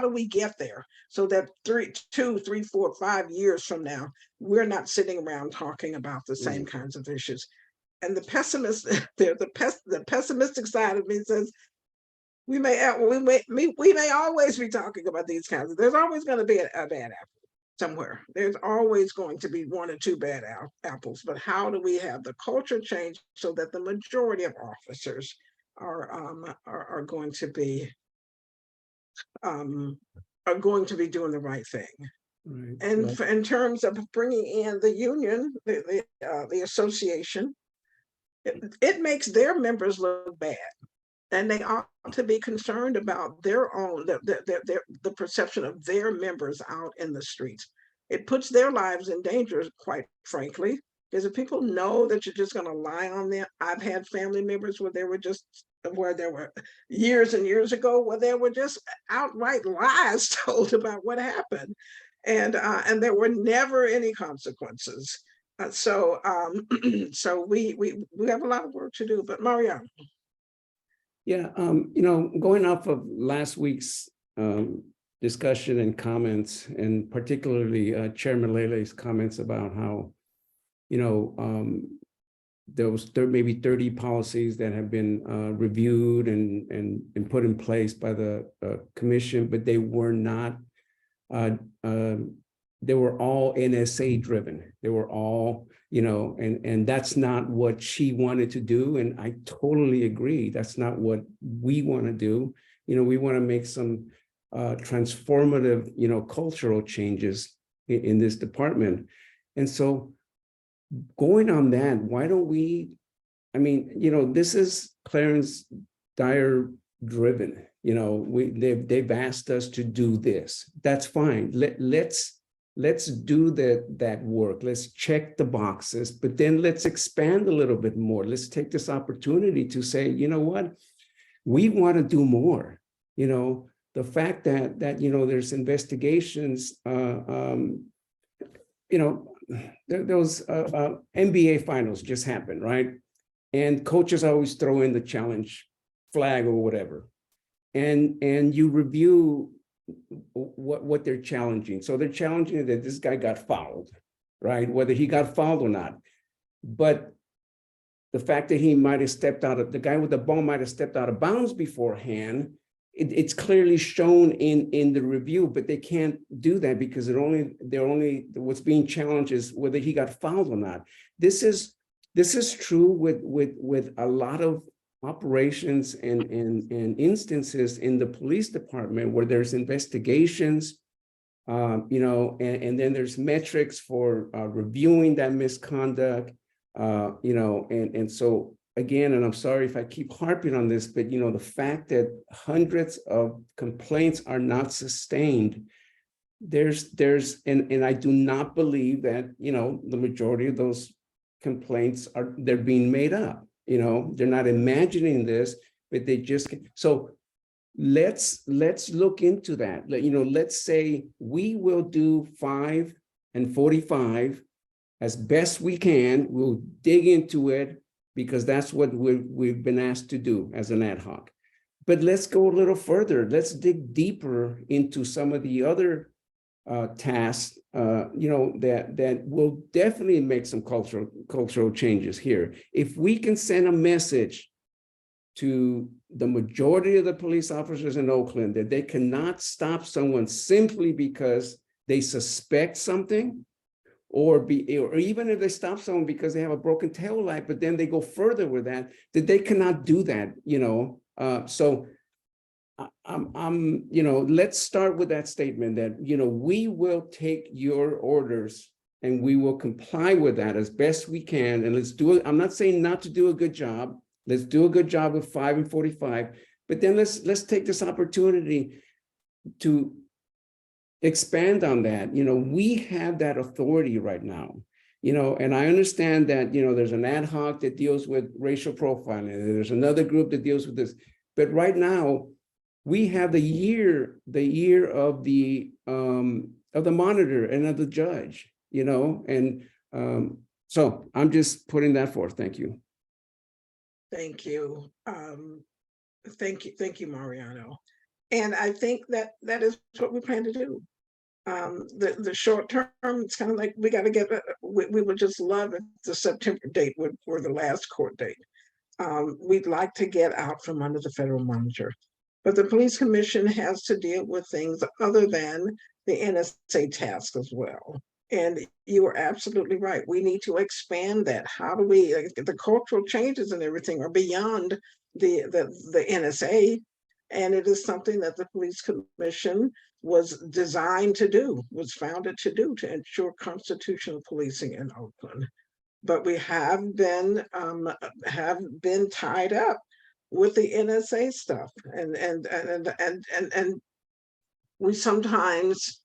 we get there so that 2, 3, 4, 5 years from now, we're not sitting around talking about the same kinds of issues? And the pessimistic side of me says, we may always be talking about these kinds of, there's always going to be a bad apple somewhere. There's always going to be 1 or 2 bad apples, but how do we have the culture change so that the majority of officers are going to be doing the right thing? Right. And Well, in terms of bringing in the union, the association, it makes their members look bad. And they ought to be concerned about their own, the perception of their members out in the streets. It puts their lives in danger, quite frankly, because if people know that you're just going to lie on them, I've had family members where there were years and years ago where there were just outright lies told about what happened, and there were never any consequences. So we have a lot of work to do. But Marianne. yeah, going off of last week's discussion and comments, and particularly Chairman Lele's comments about how, there was maybe 30 policies that have been reviewed and put in place by the commission, but they were not, they were all NSA driven. They were all, and that's not what she wanted to do. And I totally agree. That's not what we want to do. We want to make some transformative, cultural changes in this department. And so going on that, why don't we, this is Clarence Dyer driven, they've asked us to do this. That's fine. Let's do that work. Let's check the boxes, but then let's expand a little bit more. Let's take this opportunity to say, you know what, we want to do more. The fact that there's investigations, those NBA finals just happened, right? And coaches always throw in the challenge flag or whatever, and you review what they're challenging. So they're challenging that this guy got fouled, right? Whether he got fouled or not, but the fact that he might have stepped out of, the guy with the ball might have stepped out of bounds beforehand. It's clearly shown in the review, but they can't do that because what's being challenged is whether he got fouled or not. This is true with a lot of operations and instances in the police department where there's investigations, and then there's metrics for reviewing that misconduct, and so. Again, and I'm sorry if I keep harping on this, but the fact that hundreds of complaints are not sustained, and I do not believe that the majority of those complaints they're being made up. They're not imagining this, but they just so let's look into that. Let's say we will do 5 and 45 as best we can. We'll dig into it, because that's what we've been asked to do as an ad hoc. But let's go a little further. Let's dig deeper into some of the other tasks, that will definitely make some cultural changes here. If we can send a message to the majority of the police officers in Oakland that they cannot stop someone simply because they suspect something, or even if they stop someone because they have a broken tail light, but then they go further with that they cannot do that, so let's start with that statement that, we will take your orders and we will comply with that as best we can. And let's do it. I'm not saying not to do a good job. Let's do a good job with 5 and 45, but then let's take this opportunity to expand on that. We have that authority right now, and I understand that, there's an ad hoc that deals with racial profiling, and there's another group that deals with this. But right now, we have the year of the monitor and of the judge, and so I'm just putting that forth. Thank you. Thank you. Thank you, Mariano. And I think that is what we plan to do. The short term, it's kind of like we got to get, we would just love if the September date were the last court date. We'd like to get out from under the federal monitor, but the police commission has to deal with things other than the NSA task as well. And you are absolutely right. We need to expand that. How do we, the cultural changes and everything are beyond the NSA. And it is something that the police commission was designed to do, was founded to do, to ensure constitutional policing in Oakland. But we have been tied up with the NSA stuff, and we sometimes,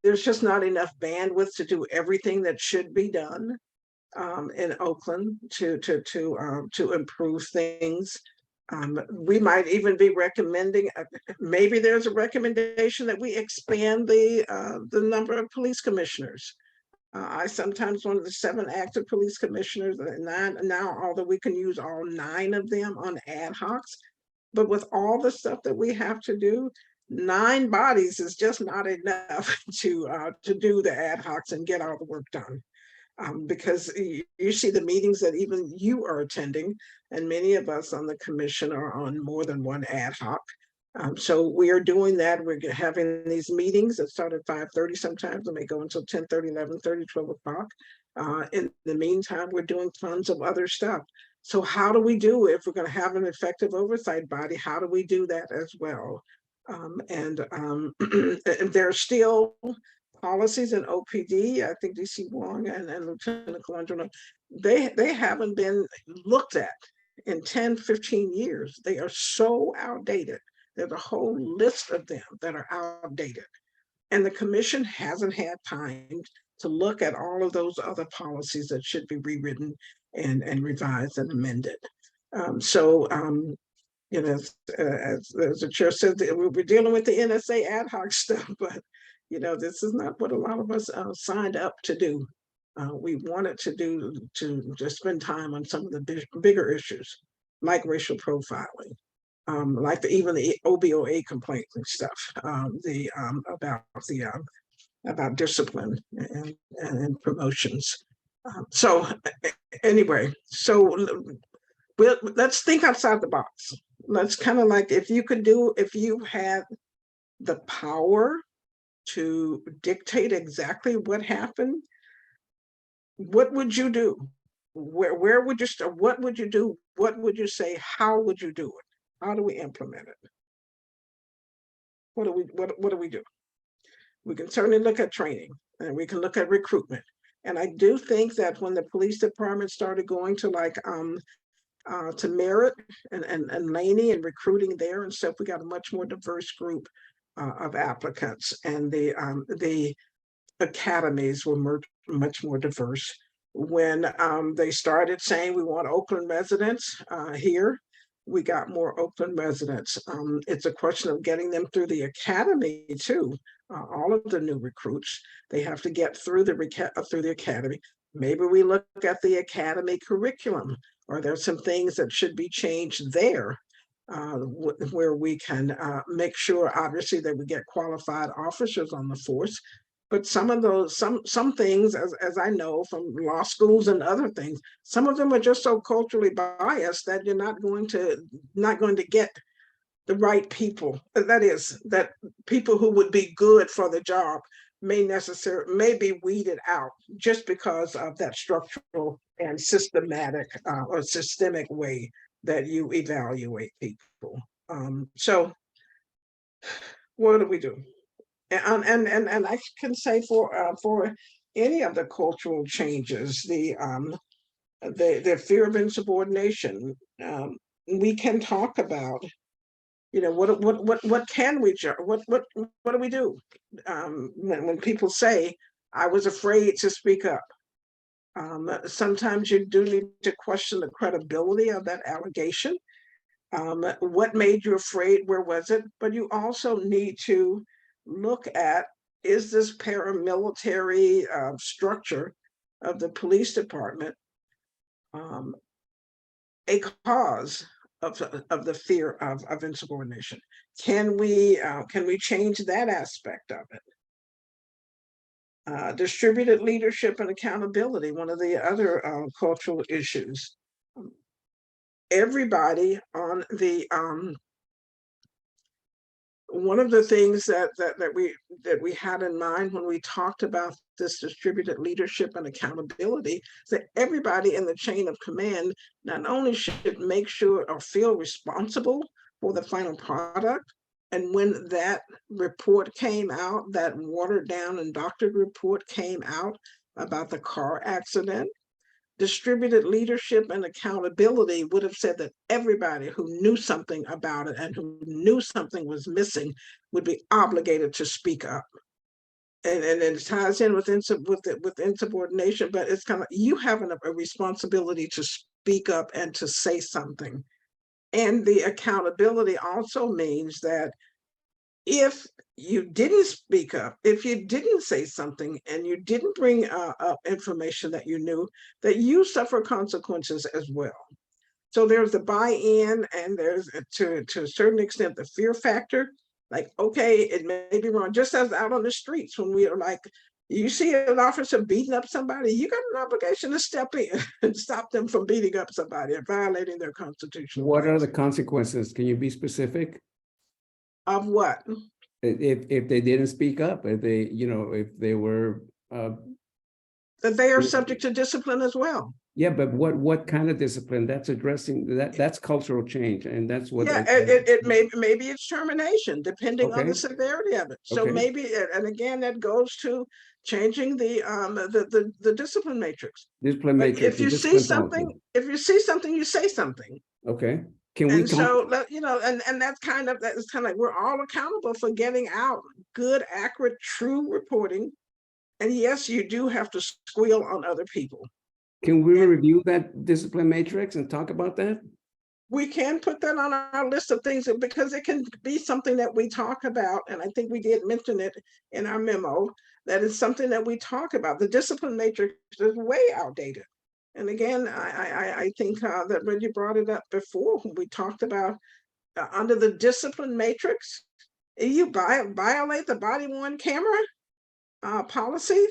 there's just not enough bandwidth to do everything that should be done in Oakland to improve things. We might even be recommending, maybe there's a recommendation that we expand the number of police commissioners. I sometimes one of the 7 active police commissioners, 9 now, although we can use all 9 of them on ad hocs, but with all the stuff that we have to do, 9 bodies is just not enough to do the ad hocs and get all the work done. Because you see the meetings that even you are attending, and many of us on the commission are on more than one ad hoc. So we are doing that. We're having these meetings that start at 5:30 sometimes, and they go until 10:30, 11:30, 12 o'clock. In the meantime, we're doing tons of other stuff. So how do we do, if we're going to have an effective oversight body, how do we do that as well? And there are still policies in OPD. I think DC Wong and Lieutenant Calandro, they haven't been looked at in 10, 15 years. They are so outdated. There's a whole list of them that are outdated. And the commission hasn't had time to look at all of those other policies that should be rewritten and revised and amended. You know, as the chair said, we're dealing with the NSA ad hoc stuff, but you know, this is not what a lot of us signed up to do. We wanted to just spend time on some of the bigger issues, like racial profiling, like even the OBOA complaints and stuff, about discipline and promotions. So anyway, so let's think outside the box. Let's kind of like, if you had the power to dictate exactly what happened, what would you do? Where would you start? What would you do? What would you say? How would you do it? How do we implement it? What do we do? We can certainly look at training, and we can look at recruitment. And I do think that when the police department started going to like to Merit and Laney and recruiting there and stuff, we got a much more diverse group of applicants, and the academies were much more diverse. When they started saying we want Oakland residents here, we got more Oakland residents. It's a question of getting them through the academy too. All of the new recruits, they have to get through the academy. Maybe we look at the academy curriculum, or there's some things that should be changed there, where we can make sure, obviously, that we get qualified officers on the force. But some of those, some things, as I know from law schools and other things, some of them are just so culturally biased that you're not going to get the right people. That is, that people who would be good for the job may be weeded out just because of that structural and systematic or systemic way that you evaluate people. So what do we do? And I can say for any of the cultural changes, the fear of insubordination, we can talk about, you know, what can we do? What do we do when people say, I was afraid to speak up? Sometimes you do need to question the credibility of that allegation. What made you afraid? Where was it? But you also need to look at, is this paramilitary structure of the police department a cause of the fear of insubordination? Can we change that aspect of it? Distributed leadership and accountability, one of the other cultural issues. Everybody on the one of the things that we had in mind when we talked about this distributed leadership and accountability is that everybody in the chain of command not only should make sure or feel responsible for the final product And when that report came out, that watered down and doctored report came out about the car accident, distributed leadership and accountability would have said that everybody who knew something about it and who knew something was missing would be obligated to speak up. And it ties in with insubordination, but it's kind of, you have a responsibility to speak up and to say something. And the accountability also means that if you didn't speak up, if you didn't say something and you didn't bring up information that you knew, that you suffer consequences as well. So there's the buy-in, and there's to a certain extent the fear factor. Like, okay, it may be wrong. Just as out on the streets when we are like, you see an officer beating up somebody, you got an obligation to step in and stop them from beating up somebody and violating their constitutional What are rights. the consequences? Can you be specific? Of what? If they didn't speak up, if they, if they were, That they are subject to discipline as well. yeah, but what kind of discipline? That's addressing that's cultural change, and that's what. Yeah, maybe it's termination, depending on the Okay. severity of it. So Okay. maybe, and again, that goes to changing the discipline matrix. Discipline But matrix. if you see something, you say something. Okay. Can we And so, and that's kind of like we're all accountable for getting out good, accurate, true reporting. And yes, you do have to squeal on other people. Can we review that discipline matrix and talk about that? We can put that on our list of things because it can be something that we talk about. And I think we did mention it in our memo, that is something that we talk about. The discipline matrix is way outdated. And again, I think that when you brought it up before, when we talked about under the discipline matrix, if you violate the body-worn camera policy,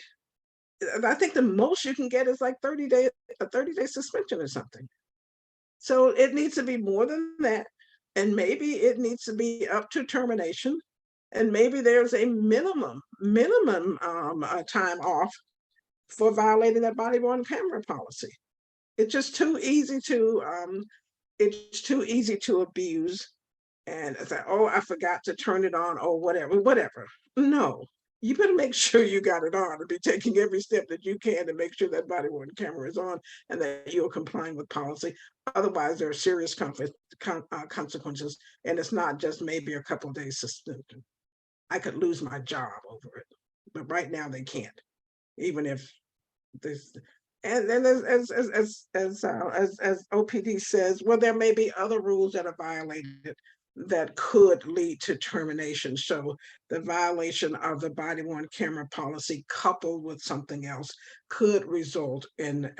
I think the most you can get is like a 30-day suspension or something. So it needs to be more than that. And maybe it needs to be up to termination. And maybe there's a minimum time off for violating that body-worn camera policy. It's just too easy to abuse and say, oh, I forgot to turn it on or whatever. No, you better make sure you got it on and be taking every step that you can to make sure that body-worn camera is on and that you're complying with policy. Otherwise, there are serious consequences, and it's not just maybe a couple of days suspension. I could lose my job over it, but right now they can't, even if this. And then as OPD says, well, there may be other rules that are violated that could lead to termination. So the violation of the body-worn camera policy coupled with something else could result in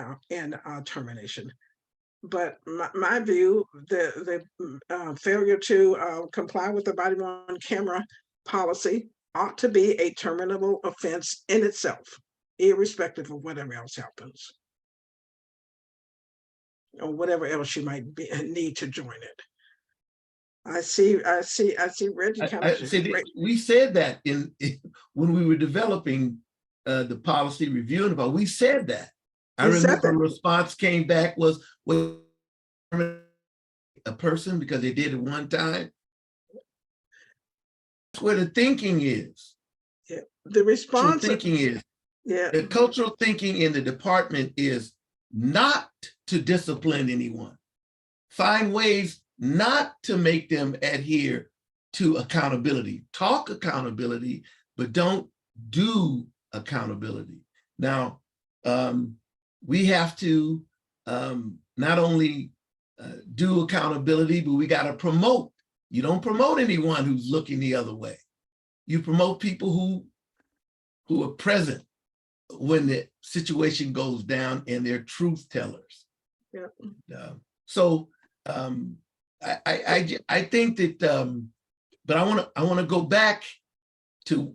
termination. But my view, the failure to comply with the body-worn camera policy ought to be a terminable offense in itself, irrespective of whatever else happens, or whatever else you might need to join it. I see Reggie kind of. We said that when we were developing the policy review, and we said that. I remember a response came back was, well, a person because they did it one time. That's where the thinking is. Yeah, the response thinking is. Yeah, the cultural thinking in the department is not to discipline anyone. Find ways not to make them adhere to accountability. Talk accountability, but don't do accountability. Now, we have to not only do accountability, but we got to promote. You don't promote anyone who's looking the other way. You promote people who are present when the situation goes down and they're truth tellers. Yeah. So I think that, but I want to go back to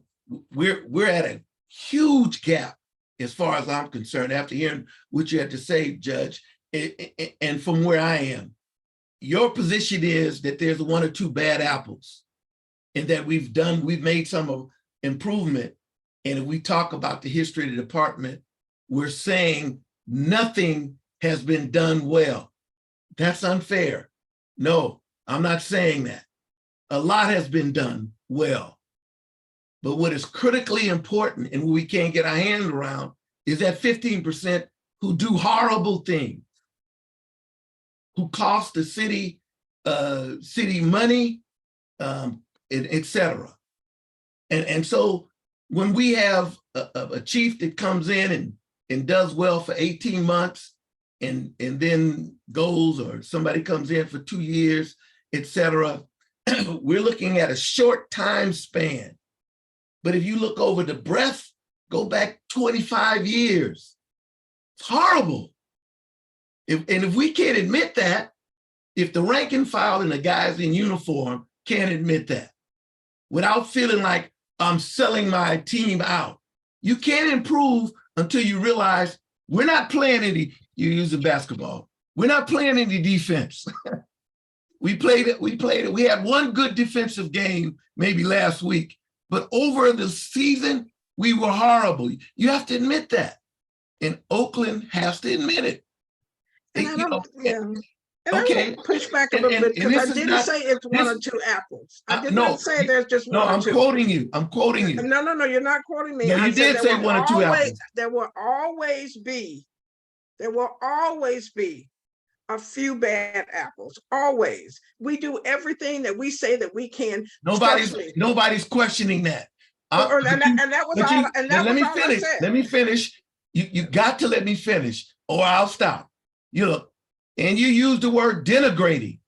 we're at a huge gap as far as I'm concerned after hearing what you had to say, Judge, and from where I am. Your position is that there's one or two bad apples and that we've made some improvement. And if we talk about the history of the department, we're saying nothing has been done well. That's unfair. No, I'm not saying that. a lot has been done well. But what is critically important and we can't get our hands around is that 15% who do horrible things, who cost the city money, et cetera. And so when we have a chief that comes in and does well for 18 months and then goes, or somebody comes in for 2 years, et cetera, we're looking at a short time span. But if you look over the breadth, go back 25 years. It's horrible. If we can't admit that, if the rank and file and the guys in uniform can't admit that, without feeling like I'm selling my team out, you can't improve until you realize we're not playing any, you use the basketball, we're not playing any defense. We played it. We had one good defensive game maybe last week, but over the season, we were horrible. You have to admit that. And Oakland has to admit it. And I don't, yeah. And okay. I will push back a little bit because I didn't say it's one or two apples. I did not say there's just one or two. No, I'm quoting you. I'm quoting you. No, you're not quoting me. No, you did say one or two apples. There will always be a few bad apples. Always. We do everything that we say that we can. Nobody's questioning that. Let me finish. You got to let me finish or I'll stop. You look, and you use the word denigrating.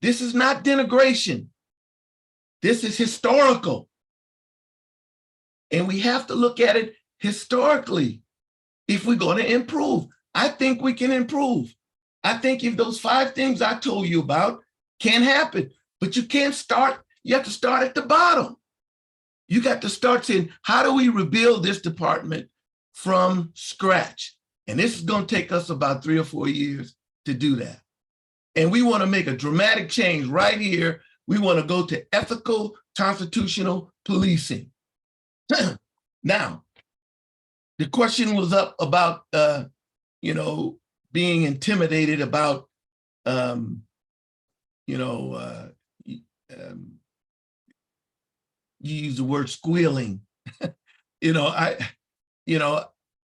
This is not denigration. This is historical. And we have to look at it historically if we're going to improve. I think we can improve. I think if those 5 things I told you about can happen, but you can't start, you have to start at the bottom. You got to start saying, how do we rebuild this department from scratch? And this is going to take us about 3 or 4 years to do that. And we want to make a dramatic change right here. We want to go to ethical, constitutional policing. Now, the question was up about, being intimidated about, you use the word squealing.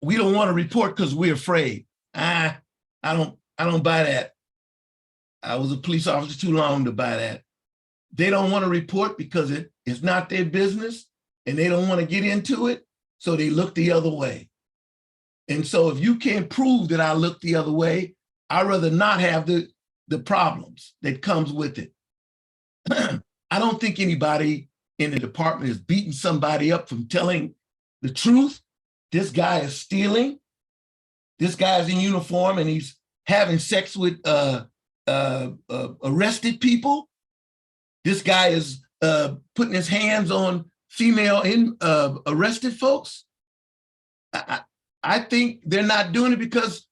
We don't want to report because we're afraid. I don't buy that. I was a police officer too long to buy that. They don't want to report because it's not their business and they don't want to get into it, so they look the other way. And so if you can't prove that I look the other way, I'd rather not have the problems that comes with it. I don't think anybody in the department is beating somebody up from telling the truth. This guy is stealing. This guy's in uniform and he's having sex with arrested people. This guy is putting his hands on female arrested folks. I think they're not doing it because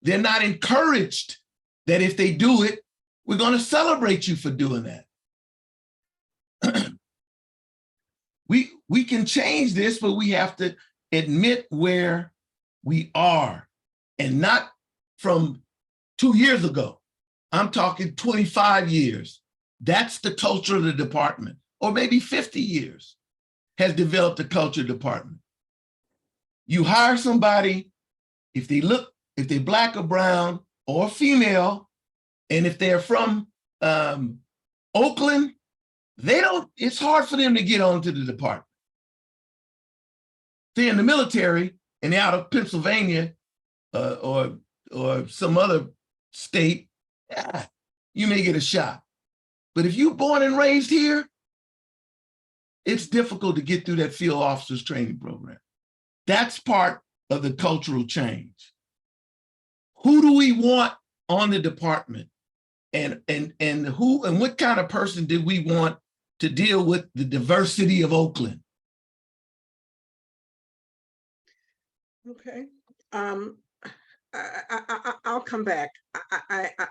they're not encouraged that if they do it, we're going to celebrate you for doing that. We can change this, but we have to admit where we are, and not from 2 years ago. I'm talking 25 years. That's the culture of the department, or maybe 50 years has developed the culture department. You hire somebody, if they're Black or brown or female, and if they're from Oakland, it's hard for them to get onto the department. They're in the military and they're out of Pennsylvania or some other state, you may get a shot. But if you're born and raised here, it's difficult to get through that field officers training program. That's part of the cultural change. Who do we want on the department? And what kind of person do we want to deal with the diversity of Oakland? Okay. I'll come back.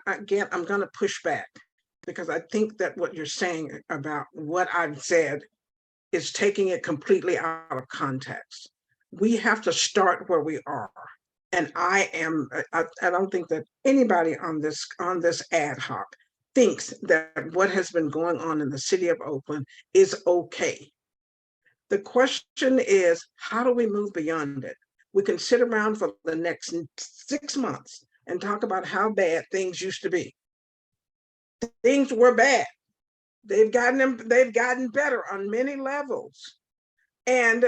Again, I'm going to push back because I think that what you're saying about what I've said is taking it completely out of context. We have to start where we are. And I don't think that anybody on this ad hoc thinks that what has been going on in the city of Oakland is okay. The question is, how do we move beyond it? We can sit around for the next 6 months and talk about how bad things used to be. Things were bad. They've gotten better on many levels. And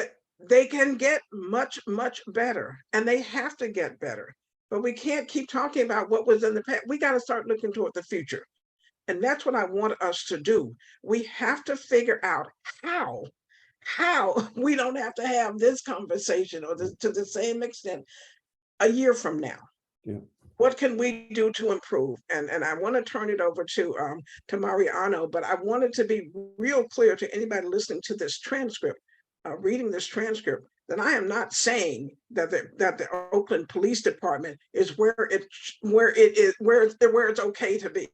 they can get much, much better. And they have to get better. But we can't keep talking about what was in the past. We got to start looking toward the future. And that's what I want us to do. We have to figure out how we don't have to have this conversation or to the same extent a year from now. Yeah. What can we do to improve? And I want to turn it over to Mariano, but I wanted to be real clear to anybody listening to this transcript, reading this transcript, that I am not saying that the Oakland Police Department is where it's okay to be.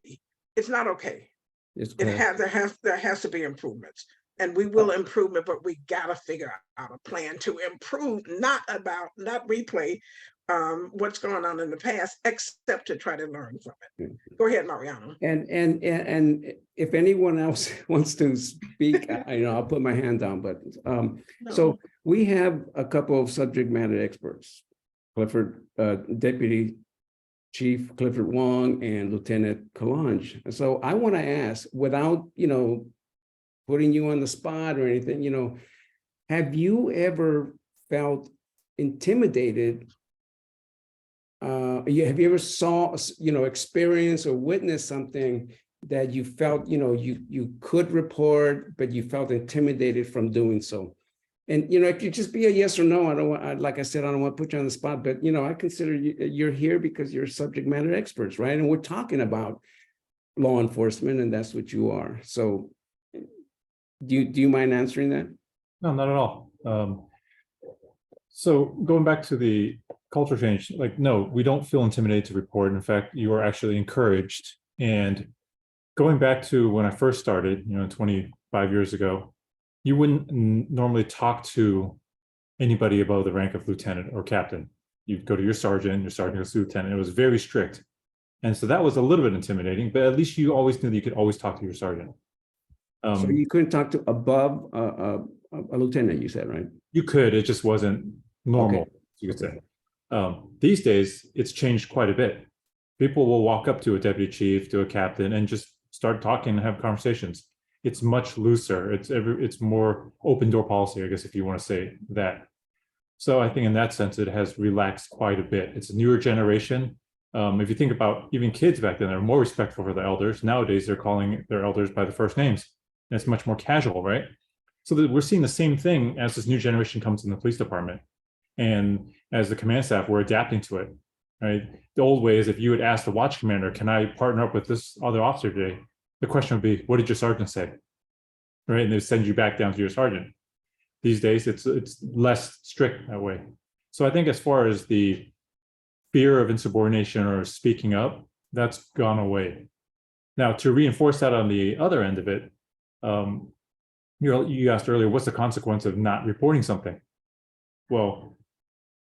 It's not okay. There has to be improvements, and we will improve it, but we gotta figure out a plan to improve, not replay what's going on in the past, except to try to learn from it. Go ahead, Mariano. And if anyone else wants to speak, I'll put my hand down. But so we have a couple of subject matter experts, Clifford, Deputy Chief Clifford Wong and Lieutenant Kalange. So I want to ask, without putting you on the spot or anything, have you ever felt intimidated? Have you ever saw, experience or witnessed something that you felt, you could report, but you felt intimidated from doing so? And, it could just be a yes or no. Like I said, I don't want to put you on the spot, but, I consider you're here because you're subject matter experts, right? And we're talking about law enforcement, and that's what you are. So do you mind answering that? No, not at all. So going back to the culture change, no, we don't feel intimidated to report. In fact, you are actually encouraged. And going back to when I first started, 25 years ago, you wouldn't normally talk to anybody above the rank of lieutenant or captain. You'd go to your sergeant goes to lieutenant. It was very strict. And so that was a little bit intimidating, but at least you always knew that you could always talk to your sergeant. So you couldn't talk to above a lieutenant, you said, right? You could, it just wasn't normal, you could say. These days, it's changed quite a bit. People will walk up to a deputy chief, to a captain, and just start talking and have conversations. It's much looser. It's more open door policy, I guess, if you want to say that. So I think in that sense, it has relaxed quite a bit. It's a newer generation. If you think about even kids back then, they're more respectful for the elders. Nowadays, they're calling their elders by the first names. And it's much more casual, right? So that we're seeing the same thing as this new generation comes in the police department. And as the command staff, we're adapting to it, right? The old way is if you would ask the watch commander, can I partner up with this other officer today? The question would be, what did your sergeant say? Right, and they send you back down to your sergeant. These days, it's less strict that way. So I think as far as the fear of insubordination or speaking up, that's gone away. Now, to reinforce that on the other end of it, you asked earlier, what's the consequence of not reporting something? Well,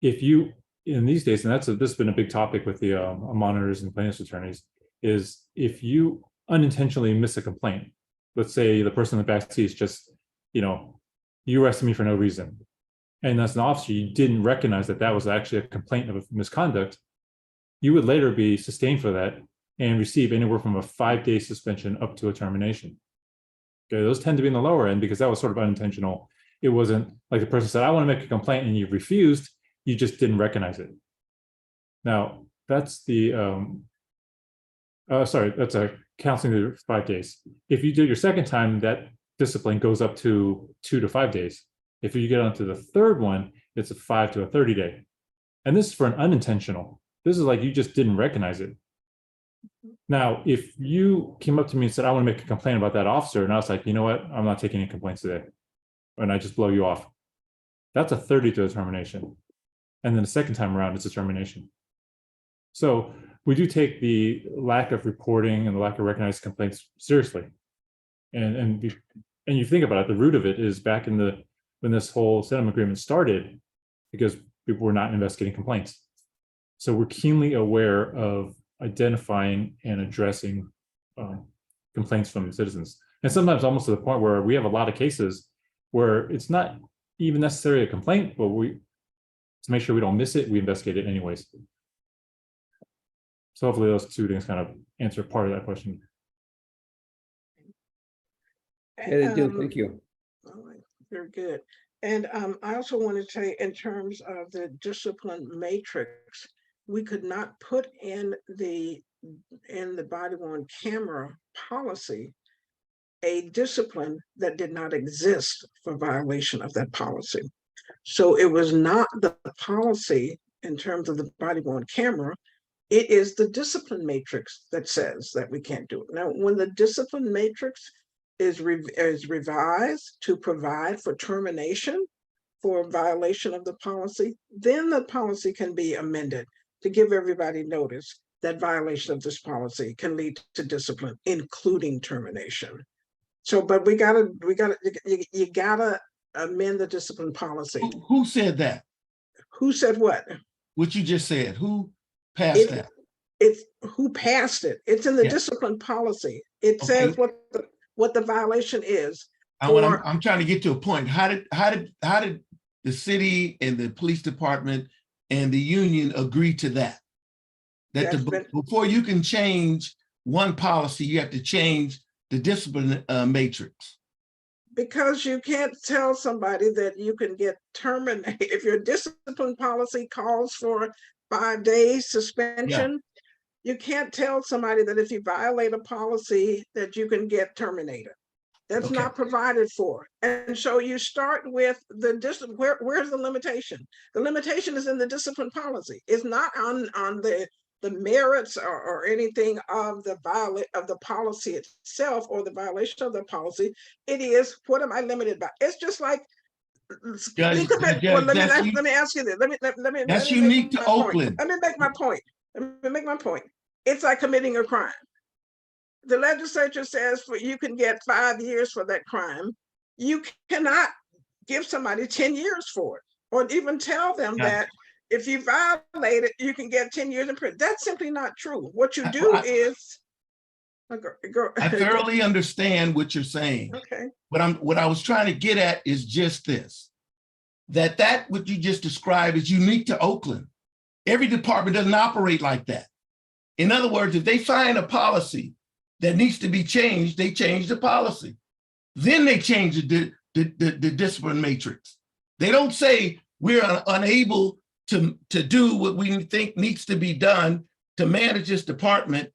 if you, in these days, and this has been a big topic with the monitors and plaintiffs' attorneys, is if you unintentionally miss a complaint, let's say the person in the back seat is just, you arrested me for no reason. And as an officer, you didn't recognize that that was actually a complaint of misconduct. You would later be sustained for that and receive anywhere from a 5-day suspension up to a termination. Okay, those tend to be in the lower end because that was sort of unintentional. It wasn't like the person said, I want to make a complaint, and you refused, you just didn't recognize it. Now, that's that's a counseling to 5 days. If you do your second time, that discipline goes up to 2 to 5 days. If you get onto the third one, it's a 5 to a 30-day. And this is for an unintentional. This is like you just didn't recognize it. Now, if you came up to me and said, I want to make a complaint about that officer, and I was like, you know what, I'm not taking any complaints today, and I just blow you off, that's a 30-day termination. And then the second time around, it's a termination. So we do take the lack of reporting and the lack of recognized complaints seriously. And you think about it, the root of it is back in when this whole settlement agreement started, because people were not investigating complaints. So we're keenly aware of identifying and addressing complaints from citizens. And sometimes almost to the point where we have a lot of cases where it's not even necessarily a complaint, but to make sure we don't miss it, we investigate it anyways. So hopefully those two things kind of answer part of that question. Yeah, they do. Thank you. All right, very good. And I also want to say, in terms of the discipline matrix, we could not put in the body-worn camera policy a discipline that did not exist for violation of that policy. So it was not the policy in terms of the body-worn camera. It is the discipline matrix that says that we can't do it. Now, when the discipline matrix is revised to provide for termination for violation of the policy, then the policy can be amended to give everybody notice that violation of this policy can lead to discipline, including termination. So, but you gotta amend the discipline policy. Who said that? Who said what? What you just said? Who passed that? It's who passed it. It's in the Yeah. discipline policy. It Okay. says what the violation is. I'm trying to get to a point. How did the city and the police department and the union agree to that? Before you can change one policy, you have to change the discipline matrix. Because you can't tell somebody that you can get terminated. If your discipline policy calls for 5 days suspension, you can't tell somebody that if you violate a policy that you can get terminated. That's Okay. not provided for. And so you start with the discipline. Where's the limitation? The limitation is in the discipline policy. It's not on the merits or anything of the policy itself or the violation of the policy. It is, what am I limited by? It's just like, let me ask you this. That's unique to Oakland. Let me make my point. It's like committing a crime. The legislature says you can get 5 years for that crime. You cannot give somebody 10 years for it, or even tell them that if you violate it, you can get 10 years in prison. That's simply not true. What you do is, I thoroughly understand what you're saying. Okay. What I was trying to get at is just this, that what you just described is unique to Oakland. Every department doesn't operate like that. In other words, if they find a policy that needs to be changed, they change the policy. Then they change the discipline matrix. They don't say we're unable to do what we think needs to be done to manage this department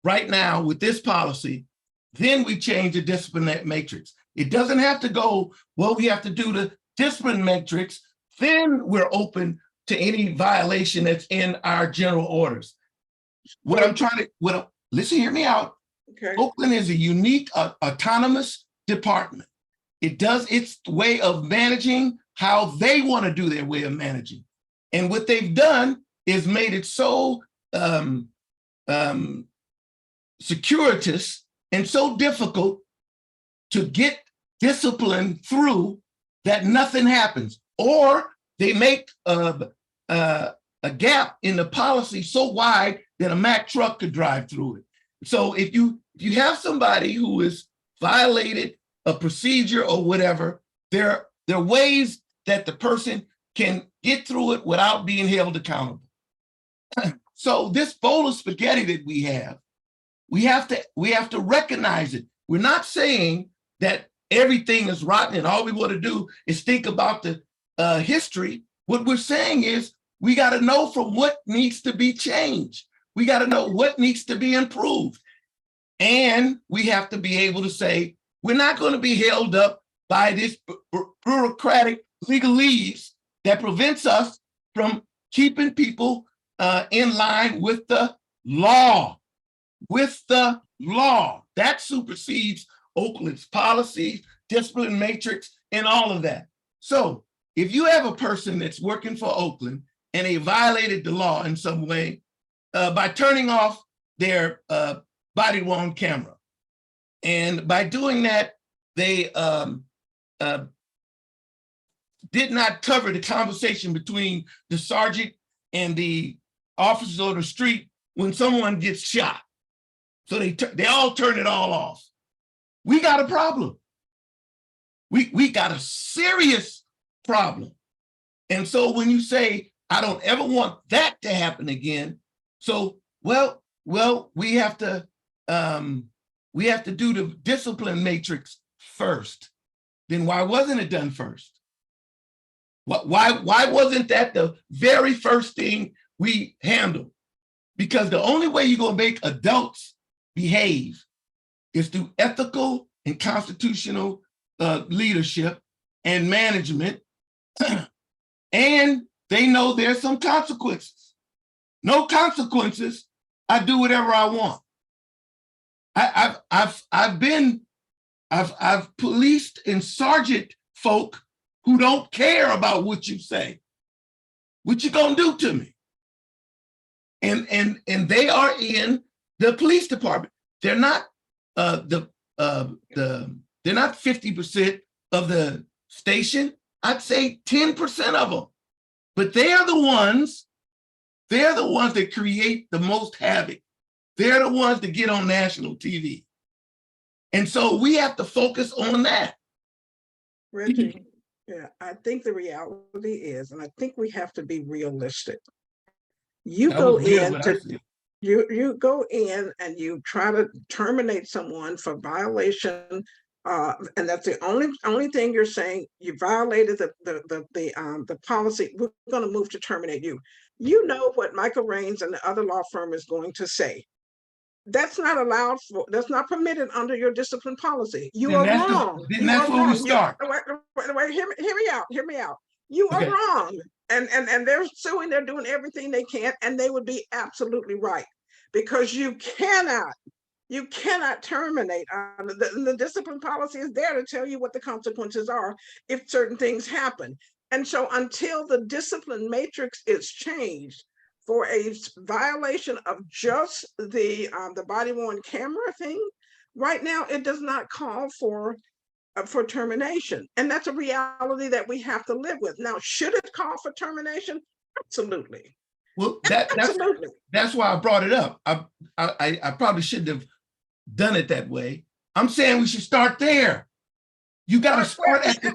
right now with this policy. Then we change the discipline matrix. It doesn't have to go, well, we have to do the discipline matrix, then we're open to any violation that's in our general orders. Listen, hear me out. Okay. Oakland is a unique autonomous department. It does its way of managing how they want to do their way of managing. And what they've done is made it so circuitous and so difficult to get discipline through that nothing happens. Or they make a gap in the policy so wide that a Mack truck could drive through it. So if you have somebody who has violated a procedure or whatever, there are ways that the person can get through it without being held accountable. So this bowl of spaghetti that we have to recognize it. We're not saying that everything is rotten and all we want to do is think about the history. What we're saying is we got to know from what needs to be changed. We got to know what needs to be improved. And we have to be able to say, we're not going to be held up by this bureaucratic legalese that prevents us from keeping people in line with the law. With the law. That supersedes Oakland's policies, discipline matrix, and all of that. So if you have a person that's working for Oakland and they violated the law in some way by turning off their body-worn camera, and by doing that, they did not cover the conversation between the sergeant and the officers on the street when someone gets shot. So they all turn it all off. We got a problem. We got a serious problem. And so when you say, I don't ever want that to happen again. So, well, we have to do the discipline matrix first. Then why wasn't it done first? Why wasn't that the very first thing we handled? Because the only way you're gonna make adults behave is through ethical and constitutional leadership and management. And they know there's some consequences. No consequences, I do whatever I want. I've policed and sergeant folk who don't care about what you say. What you gonna do to me? And they are in the police department. They're not they're not 50% of the station. I'd say 10% of them. But they're the ones that create the most havoc. They're the ones that get on national TV. And so we have to focus on that. Reggie, yeah, I think the reality is, and I think we have to be realistic. You go in and you try to terminate someone for violation, and that's the only thing you're saying. You violated the policy. We're going to move to terminate you. You know what Michael Raines and the other law firm is going to say. That's not allowed for. That's not permitted under your discipline policy. You are wrong. Then that's where we start. Wait, hear me out. Hear me out. You are wrong. And they're suing. They're doing everything they can, and they would be absolutely right, because you cannot terminate. The discipline policy is there to tell you what the consequences are if certain things happen. And so until the discipline matrix is changed for a violation of just the body-worn camera thing, right now it does not call for termination. And that's a reality that we have to live with. Now, should it call for termination? Absolutely. Well, that's why I brought it up. I probably shouldn't have done it that way. I'm saying we should start there. You got to start at the...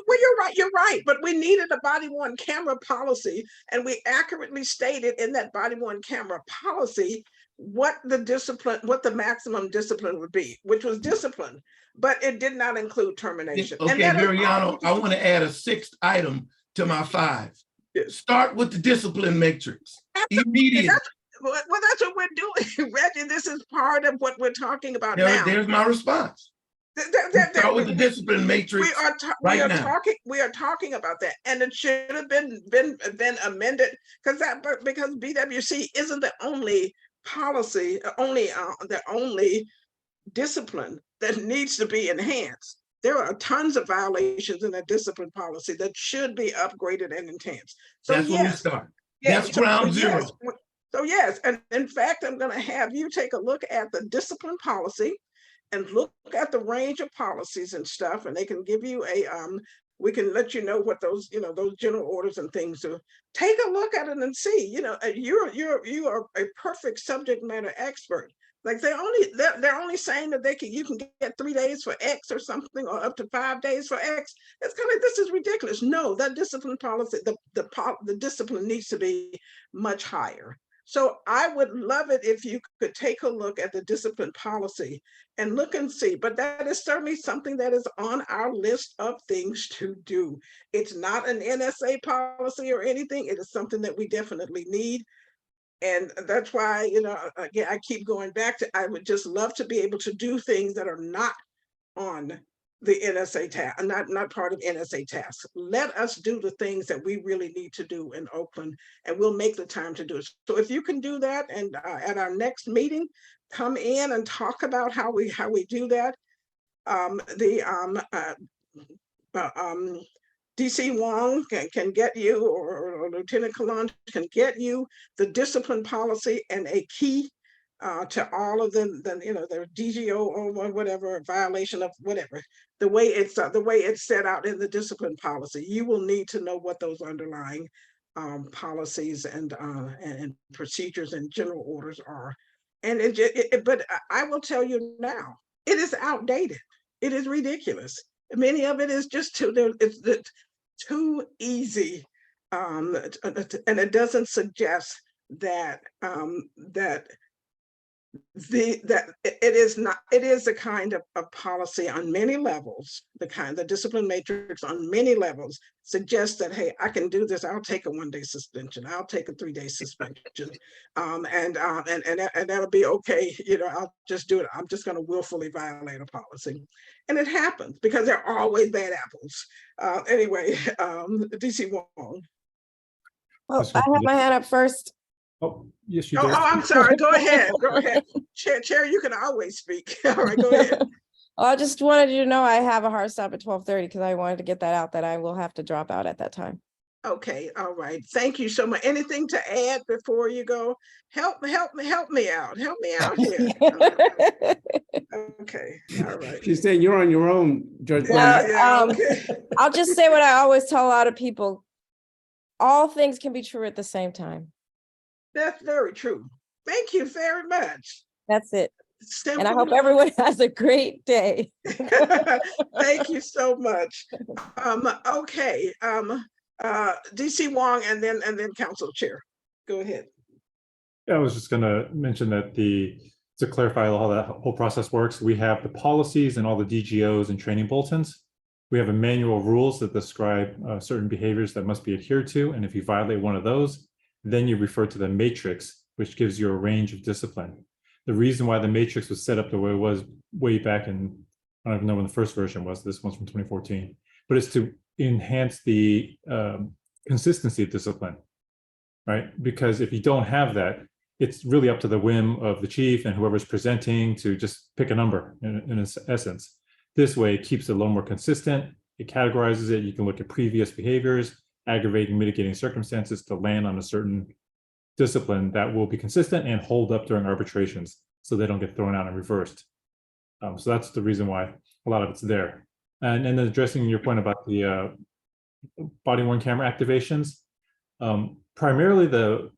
Well, you're right. But we needed a body-worn camera policy, and we accurately stated in that body-worn camera policy what the maximum discipline would be, which was discipline, but it did not include termination. Okay, Mariano, I want to add a sixth item to my 5. Yes. Start with the discipline matrix immediately. Well, that's what we're doing, Reggie. This is part of what we're talking about now. There's my response. Start with the discipline matrix. We are talking about that, and it should have been amended because BWC isn't the only policy, the only discipline that needs to be enhanced. There are tons of violations in the discipline policy that should be upgraded and enhanced. So that's where we start. That's ground zero. So yes, and in fact, I'm going to have you take a look at the discipline policy and look at the range of policies and stuff, and they can give you we can let you know what those general orders and things do. Take a look at it and see. You are a perfect subject matter expert. Like they're only saying that you can get 3 days for X or something, or up to 5 days for X. It's kind of like, this is ridiculous. No, that discipline policy, the discipline needs to be much higher. So I would love it if you could take a look at the discipline policy and look and see, but that is certainly something that is on our list of things to do. It's not an NSA policy or anything. It is something that we definitely need. And that's why, again, I keep going back to, I would just love to be able to do things that are not on the NSA task, not part of NSA tasks. Let us do the things that we really need to do in Oakland, and we'll make the time to do it. So if you can do that, and at our next meeting, come in and talk about how we do that. DC Wong can get you, or Lieutenant Kalan can get you the discipline policy and a key to all of them, their DGO or whatever violation of whatever, the way it's set out in the discipline policy. You will need to know what those underlying policies and procedures and general orders are. And but I will tell you now, it is outdated. It is ridiculous. Many of it is just it's too easy, and it doesn't suggest that that it is not, it is a kind of policy on many levels. The discipline matrix on many levels suggests that, hey, I can do this. I'll take a 1-day suspension. I'll take a 3-day suspension, and that'll be okay. I'll just do it. I'm just going to willfully violate a policy, and it happens because there are always bad apples. Anyway, DC Wong. Well, I have my hand up first. Oh, yes, you Oh, did. I'm sorry. Go ahead. Go ahead. Chair, you can always speak. All right, go ahead. I just wanted you to know I have a hard stop at 12:30 because I wanted to get that out that I will have to drop out at that time. Okay, all right. Thank you so much. Anything to add before you go? Help me out. Help me out here. Okay, all right. She's saying you're on your own, Judge. Yeah, okay. I'll just say what I always tell a lot of people. All things can be true at the same time. That's very true. Thank you very much. That's it. Simple. And I hope everyone has a great day. Thank you so much. Okay. DC Wong and then Council Chair. Go ahead. I was just going to mention that to clarify how that whole process works, we have the policies and all the DGOs and training bulletins. We have a manual of rules that describe certain behaviors that must be adhered to. And if you violate one of those, then you refer to the matrix, which gives you a range of discipline. The reason why the matrix was set up the way it was way back in, I don't even know when the first version was, this one's from 2014, but it's to enhance the consistency of discipline, right? Because if you don't have that, it's really up to the whim of the chief and whoever's presenting to just pick a number in essence. This way, it keeps it a little more consistent. It categorizes it. You can look at previous behaviors, aggravating, mitigating circumstances to land on a certain discipline that will be consistent and hold up during arbitrations so they don't get thrown out and reversed. So that's the reason why a lot of it's there. And then addressing your point about the body-worn camera activations, primarily the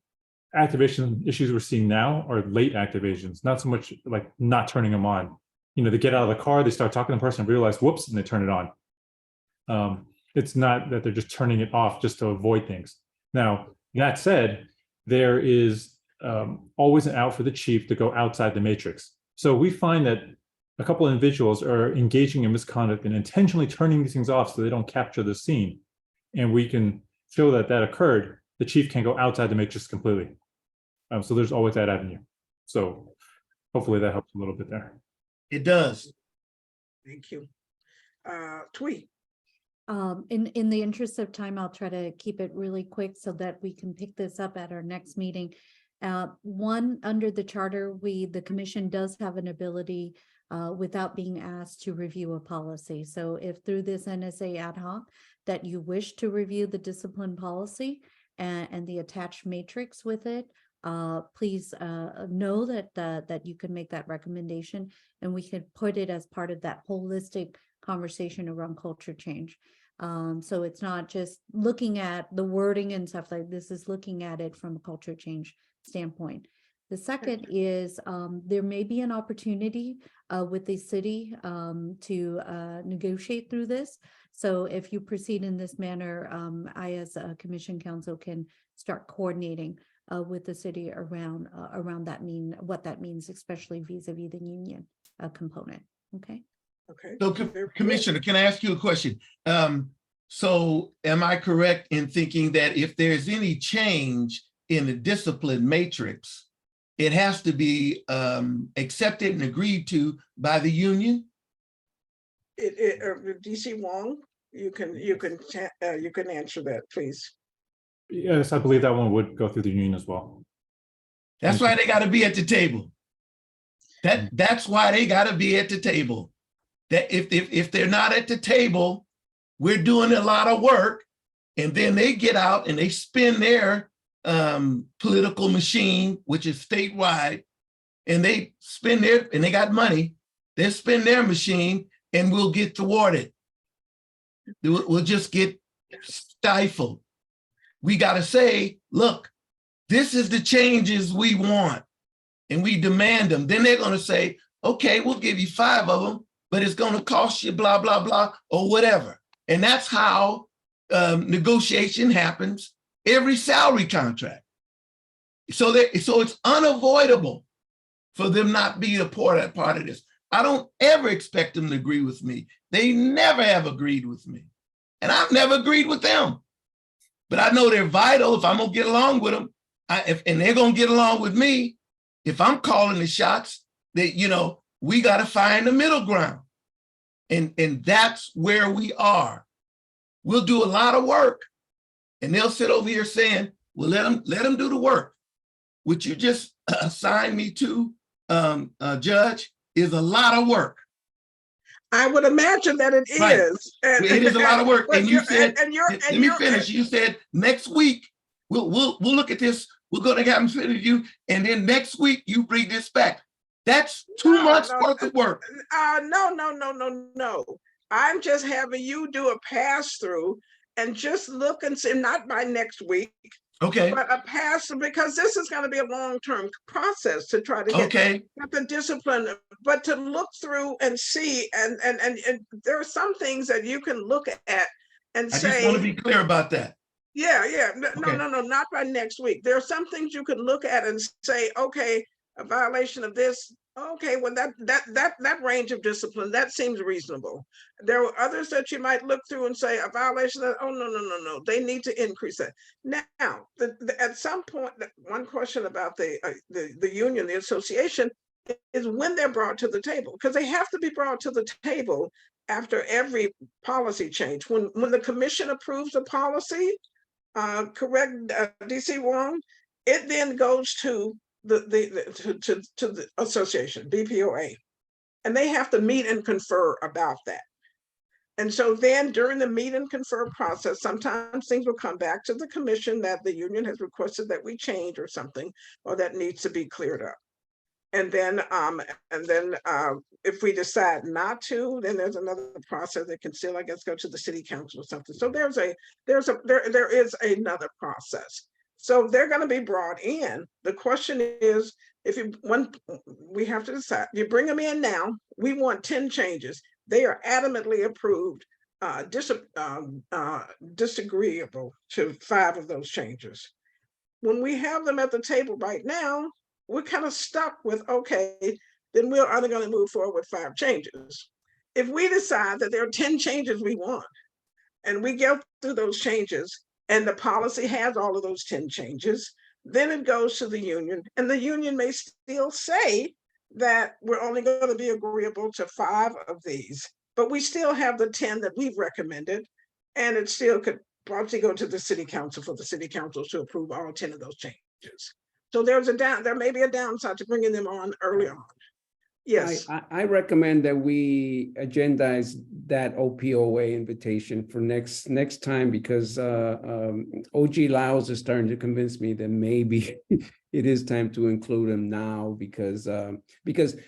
activation issues we're seeing now are late activations, not so much like not turning them on. They get out of the car, they start talking to the person, realize, whoops, and they turn it on. It's not that they're just turning it off just to avoid things. Now, that said, there is always an out for the chief to go outside the matrix. So we find that a couple of individuals are engaging in misconduct and intentionally turning these things off so they don't capture the scene. And we can show that that occurred. The chief can go outside the matrix completely. So there's always that avenue. So hopefully that helps a little bit there. It does. Thank you. Tweet. In the interest of time, I'll try to keep it really quick so that we can pick this up at our next meeting. One, under the charter, the commission does have an ability without being asked to review a policy. So if through this NSA ad hoc that you wish to review the discipline policy and the attached matrix with it, please know that you can make that recommendation and we could put it as part of that holistic conversation around culture change. So it's not just looking at the wording and stuff like this, is looking at it from a culture change standpoint. The second is there may be an opportunity with the city to negotiate through this. So if you proceed in this manner, I as a commission counsel can start coordinating with the city around what that means, especially vis-a-vis the union component. Okay. Okay. So, Commissioner, can I ask you a question? So am I correct in thinking that if there's any change in the discipline matrix, it has to be accepted and agreed to by the union? DC Wong, you can answer that, please. Yes, I believe that one would go through the union as well. That's why they got to be at the table. That's why they got to be at the table. That if they're not at the table, we're doing a lot of work, and then they get out and they spin their political machine, which is statewide, and they spend and they got money. They spend their machine, and we'll get thwarted. We'll just get stifled. We got to say, look, this is the changes we want. and we demand them, then they're going to say, okay, we'll give you 5 of them, but it's going to cost you blah, blah, blah, or whatever. And that's how negotiation happens every salary contract. So it's unavoidable for them not being a part of this. I don't ever expect them to agree with me. They never have agreed with me. And I've never agreed with them. But I know they're vital if I'm going to get along with them. And they're going to get along with me. If I'm calling the shots, that, you know, we got to find the middle ground. And that's where we are. We'll do a lot of work. And they'll sit over here saying, well, let them do the work. What you just assigned me to, Judge, is a lot of work. I would imagine that it Right. is. It is a lot of work. And you said, let me finish. You said next week, we'll look at this. We're going to have them fit with you. And then next week, you bring this back. That's 2 months worth of work. No. I'm just having you do a pass through and just look and see, not by next week. Okay. But a pass, because this is going to be a long-term process to try to get the discipline, but to look through and see, and there are some things that you can look at and say. I just want to be clear about that. Yeah. No, not by next week. There are some things you could look at and say, okay, a violation of this. Okay, well, that range of discipline, that seems reasonable. There are others that you might look through and say a violation of, oh, no, they need to increase that. Now, at some point, one question about the union, the association, is when they're brought to the table, because they have to be brought to the table after every policy change. When the commission approves a policy, correct, DC Wong, it then goes to the association, BPOA, and they have to meet and confer about that. And so then during the meet and confer process, sometimes things will come back to the commission that the union has requested that we change or something, or that needs to be cleared up. And then if we decide not to, then there's another process that can still, I guess, go to the city council or something. So there is another process. So they're going to be brought in. The question is, we have to decide, you bring them in now, we want 10 changes. They are adamantly approved, disagreeable to 5 of those changes. When we have them at the table right now, we're kind of stuck with, okay, then we're only going to move forward with 5 changes. If we decide that there are 10 changes we want, and we go through those changes, and the policy has all of those 10 changes, then it goes to the union, and the union may still say that we're only going to be agreeable to 5 of these, but we still have the 10 that we've recommended, and it still could probably go to the city council for the city council to approve all 10 of those changes. So there may be a downside to bringing them on early on. Yes. I recommend that we agendize that OPOA invitation for next time, because OG Laos is starting to convince me that maybe it is time to include them now, because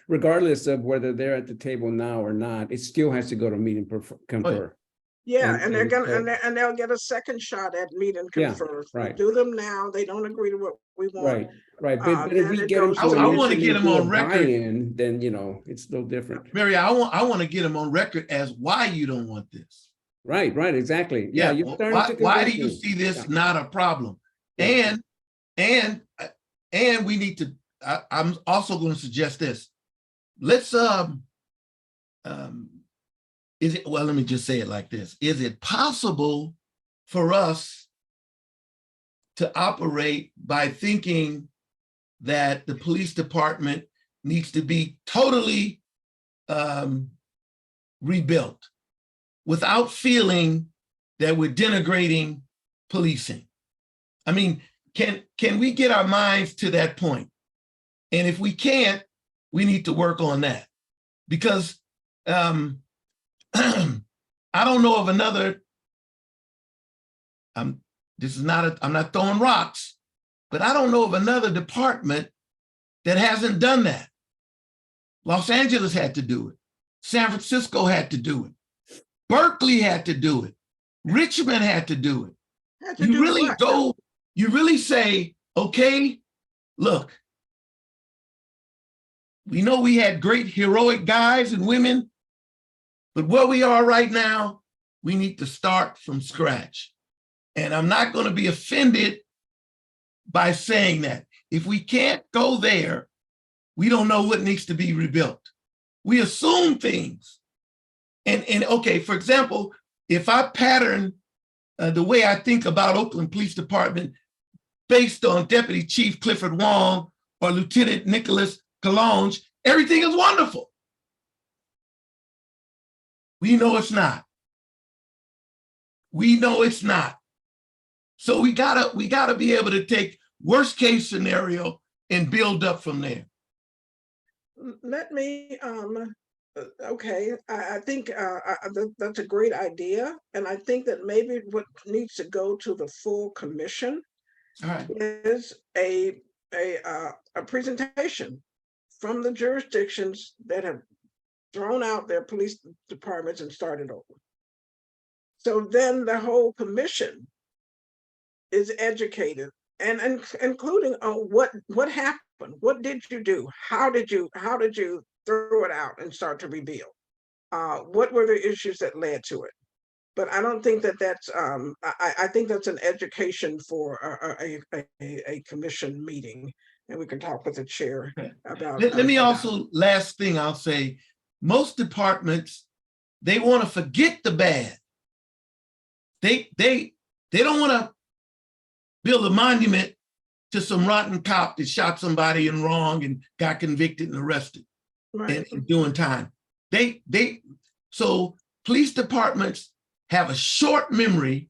regardless of whether they're at the table now or not, it still has to go to meet and confer. Yeah, and they'll get a second shot at meet and confer. Yeah, right. Do them now. They don't agree to what we want. Right. But if we get them, I want to get them on record. Then it's no different. Mary, I want to get them on record as why you don't want this. Right. Exactly. Yeah. Why do you see this not a problem? Yeah. And we need to. I'm also going to suggest this. Let's let me just say it like this. Is it possible for us to operate by thinking that the police department needs to be totally rebuilt without feeling that we're denigrating policing? I mean, can we get our minds to that point? And if we can't, we need to work on that, because I don't know of another, I'm not throwing rocks, but I don't know of another department that hasn't done that. Los Angeles had to do it. San Francisco had to do it. Berkeley had to do it. Richmond had to do it. You really say, okay, look, We know we had great heroic guys and women, but where we are right now, we need to start from scratch. And I'm not going to be offended by saying that. If we can't go there, we don't know what needs to be rebuilt. We assume things. And okay, for example, if I pattern the way I think about Oakland Police Department based on Deputy Chief Clifford Wong or Lieutenant Nicholas Colonge, everything is wonderful. We know it's not. We know it's not. So we gotta be able to take worst case scenario and build up from there. Let me, okay, I think that's a great idea. And I think that maybe what needs to go to the full commission All right. is a presentation from the jurisdictions that have thrown out their police departments and started over. So then the whole commission is educated and including what happened, what did you do, how did you throw it out and start to rebuild, what were the issues that led to it. But I don't think that that's I think that's an education for a commission meeting, and we can talk with the chair about. Let me also, last thing I'll say, most departments, they want to forget the bad. They don't want to build a monument to some rotten cop that shot somebody in wrong and got convicted and arrested, right, and doing time. So police departments have a short memory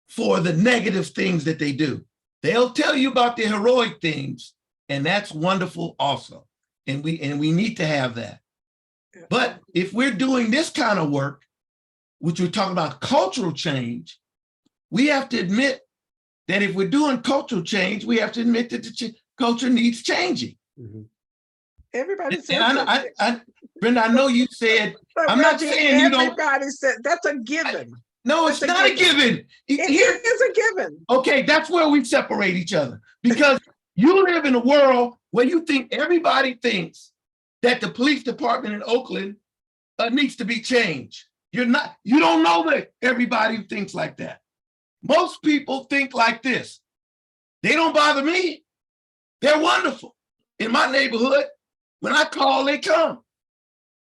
for the negative things that they do. They'll tell you about the heroic things, and that's wonderful also. And we need to have that. But if we're doing this kind of work, which we're talking about cultural change, we have to admit that if we're doing cultural change, we have to admit that the culture needs changing. Mm-hmm. Everybody said that. Brenda, I know you said, I'm not saying you don't. Everybody said that's a given. No, it's not a given. It is a given. Okay, that's where we separate each other, because you live in a world where you think everybody thinks that the police department in Oakland needs to be changed. You don't know that everybody thinks like that. Most people think like this. They don't bother me. They're wonderful. In my neighborhood, when I call, they come.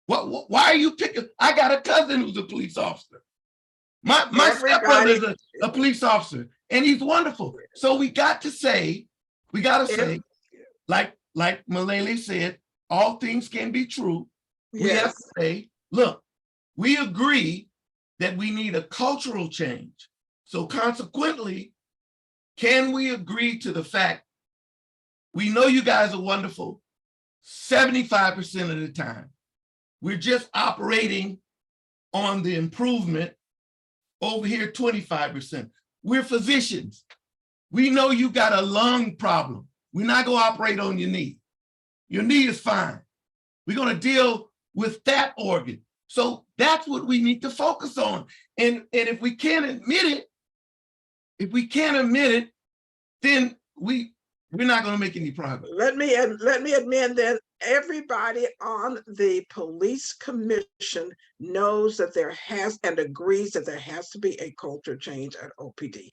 Why are you picking? I got a cousin who's a police officer. My stepbrother is a police officer, and he's wonderful. So we got to say, like Malele said, all things can be true. We have to say, look, we agree that we need a cultural change. So consequently, can we agree to the fact, we know you guys are wonderful 75% of the time. We're just operating on the improvement over here 25%. We're physicians. We know you got a lung problem. We're not gonna operate on your knee. Your knee is fine. We're gonna deal with that organ. So that's what we need to focus on. And if we can't admit it, then we're not going to make any progress. Let me admit that everybody on the police commission knows that there has and agrees that there has to be a culture change at OPD.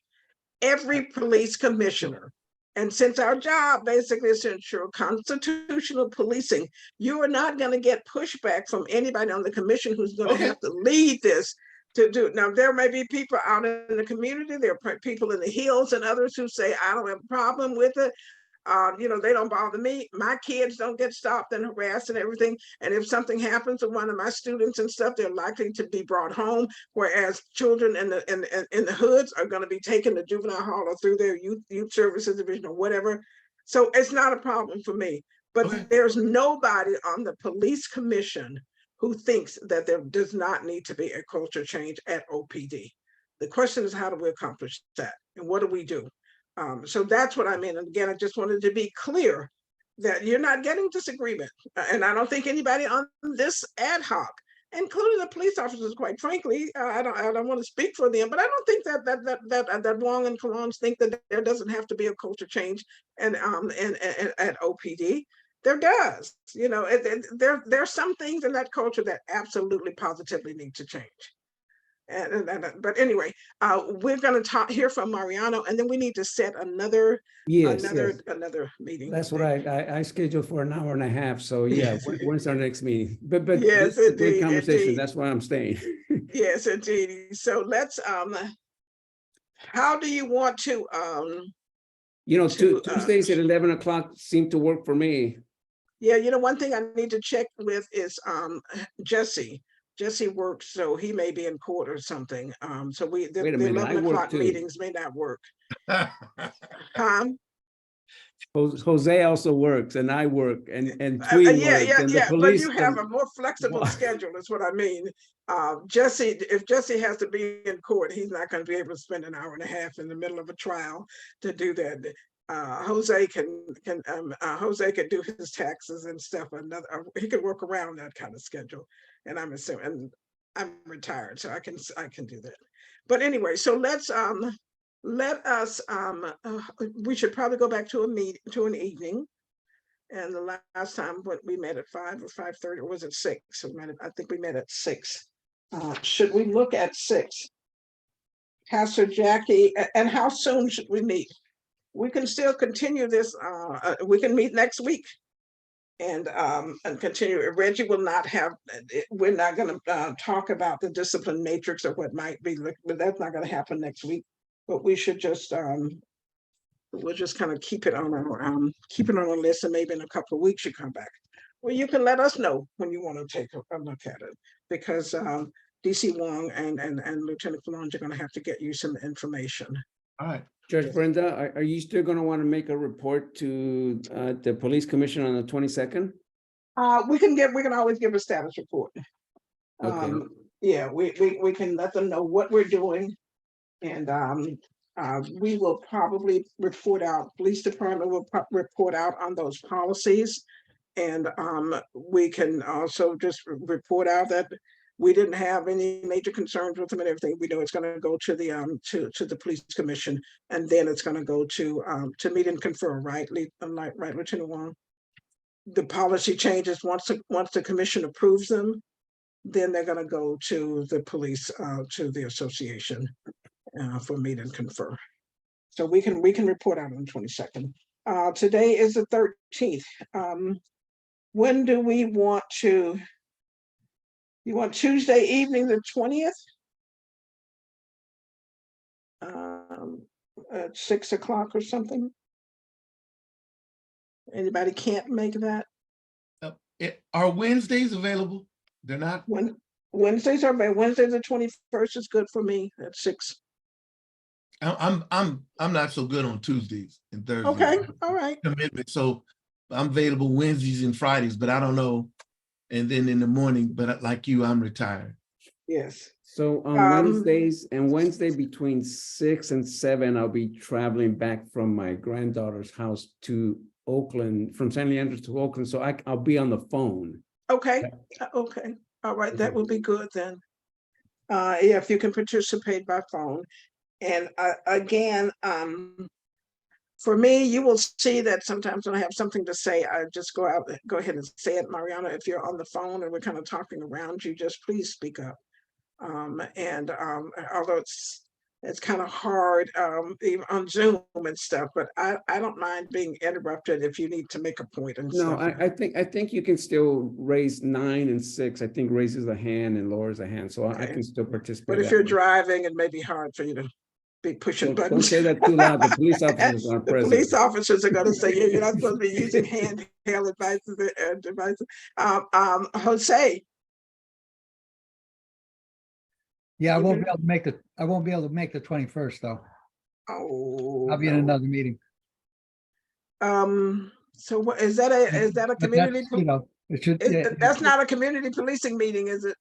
Every police commissioner. And since our job basically is to ensure constitutional policing, you are not going to get pushback from anybody on the commission who's going to have to lead this to do. Now, there may be people out in the community, there are people in the hills and others who say, I don't have a problem with it. They don't bother me. My kids don't get stopped and harassed and everything. And if something happens to one of my students and stuff, they're likely to be brought home. Whereas children in the hoods are going to be taken to juvenile hall or through their youth services division or whatever. So it's not a problem for me. But there's nobody on the police commission who thinks that there does not need to be a culture change at OPD. The question is, how do we accomplish that? And what do we do? So that's what I mean. And again, I just wanted to be clear that you're not getting disagreement. And I don't think anybody on this ad hoc, including the police officers, quite frankly, I don't want to speak for them, but I don't think that Wong and Colonge think that there doesn't have to be a culture change and at OPD. There does, you know, there's some things in that culture that absolutely positively need to change. But anyway, we're going to hear from Mariano, and then we need to set another Yes, another meeting. that's what I scheduled for an hour and a half. So yeah, when's our next meeting? But Yes, this is a great indeed, conversation. indeed. That's why I'm staying. Yes, indeed. So let's how do you want to You know, to Tuesdays at 11 o'clock seem to work for me. yeah, you know, one thing I need to check with is Jesse. Jesse works, so he may be in court or something. So the Wait a minute, 11 I work o'clock too. meetings may not work. Jose also works, and I work, and Tweed works, and the Yeah. But police. you have a more flexible schedule, is what I mean. Jesse, if Jesse has to be in court, he's not going to be able to spend an hour and a half in the middle of a trial to do that. Jose can do his taxes and stuff. He could work around that kind of schedule. And I'm assuming, and I'm retired, so I can do that. But anyway, so let us we should probably go back to an evening. And the last time when we met at 5 or 5:30, or was it 6? I think we met at 6. Should we look at 6? Pastor Jackie, and how soon should we meet? We can still continue this. We can meet next week and continue. Reggie will not have, we're not going to talk about the discipline matrix or what might be, but that's not going to happen next week. But we should just, we'll just kind of keep it on our list, and maybe in a couple of weeks you come back. Well, you can let us know when you want to take a look at it, because DC Wong and Lieutenant Falonge are going to have to get you some information. All right. Judge Brenda, are you still going to want to make a report to the police commission on the 22nd? We can always give a status report. Okay. Yeah, we can let them know what we're doing, and we will probably report out. Police department will report out on those policies, and we can also just report out that we didn't have any major concerns with them and everything. We know it's going to go to the to the police commission, and then it's going to go to meet and confer, right, right, Lieutenant Wong? The policy changes once the commission approves them, then they're going to go to the police, to the association for meet and confer. So we can report out on the 22nd. Today is the 13th. When do we want to? You want Tuesday evening, the 20th? At 6 o'clock or something? Anybody can't make that? Are Wednesdays available? They're not? Wednesdays are available. Wednesday the 21st is good for me at 6. I'm not so good on Tuesdays and Thursdays. Okay, all right. Commitment. So I'm available Wednesdays and Fridays, but I don't know. And then in the morning, but like you, I'm retired. Yes. So on Wednesday between 6 and 7, I'll be traveling back from my granddaughter's house to Oakland, from San Leandro to Oakland. So I'll be on the phone. Okay. Okay. All right. That will be good then. Yeah, if you can participate by phone. And again, for me, you will see that sometimes when I have something to say, I just go ahead and say it. Mariana, if you're on the phone and we're kind of talking around you, just please speak up. Although it's kind of hard even on Zoom and stuff, but I don't mind being interrupted if you need to make a point and stuff. No, I think you can still raise 9 and 6. I think raises a hand and lowers a hand, so Okay. I can still participate. But if you're driving, it may be hard for you to be pushing buttons. Don't say that too loud. The police officers are present. The police officers are going to say, yeah, you're not supposed to be using handheld devices. Jose. Yeah, I won't be able to make the 21st though. Oh, I'll be in another meeting. So what is that a But community? that's, you know, it should. That's not a community policing meeting, is it?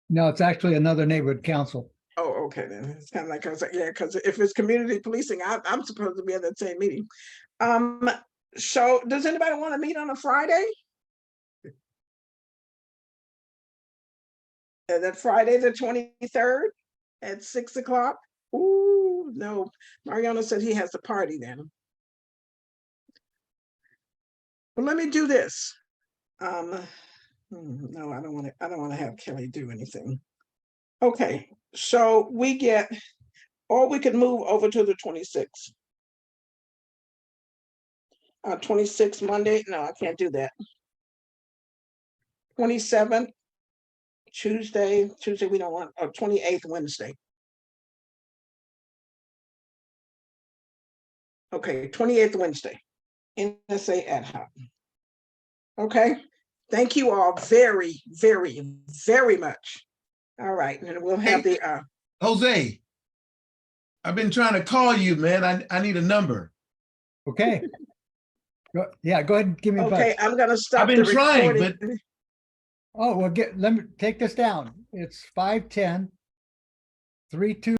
No, it's actually another neighborhood council. Oh, okay, then it's kind of like I was like, yeah, because if it's community policing, I'm supposed to be at that same meeting. So does anybody want to meet on a Friday? That Friday, the 23rd at 6 o'clock? Ooh, no. Mariano said he has a party then. Well, let me do this. No, I don't want to have Kelly do anything. Okay, so we get, or we could move over to the 26th. 26th Monday, no, I can't do that. 27th, Tuesday we don't want, or 28th Wednesday. Okay, 28th Wednesday, NSA Ad Hoc. Okay, thank you all very, very, very much. All right, and we'll have the, Jose, I've been trying to call you, man. I need a number. Okay. Yeah, go ahead and give me a okay, buzz. I'm gonna stop I've been the trying, recording. Oh, well, let me take this down. It's 510 32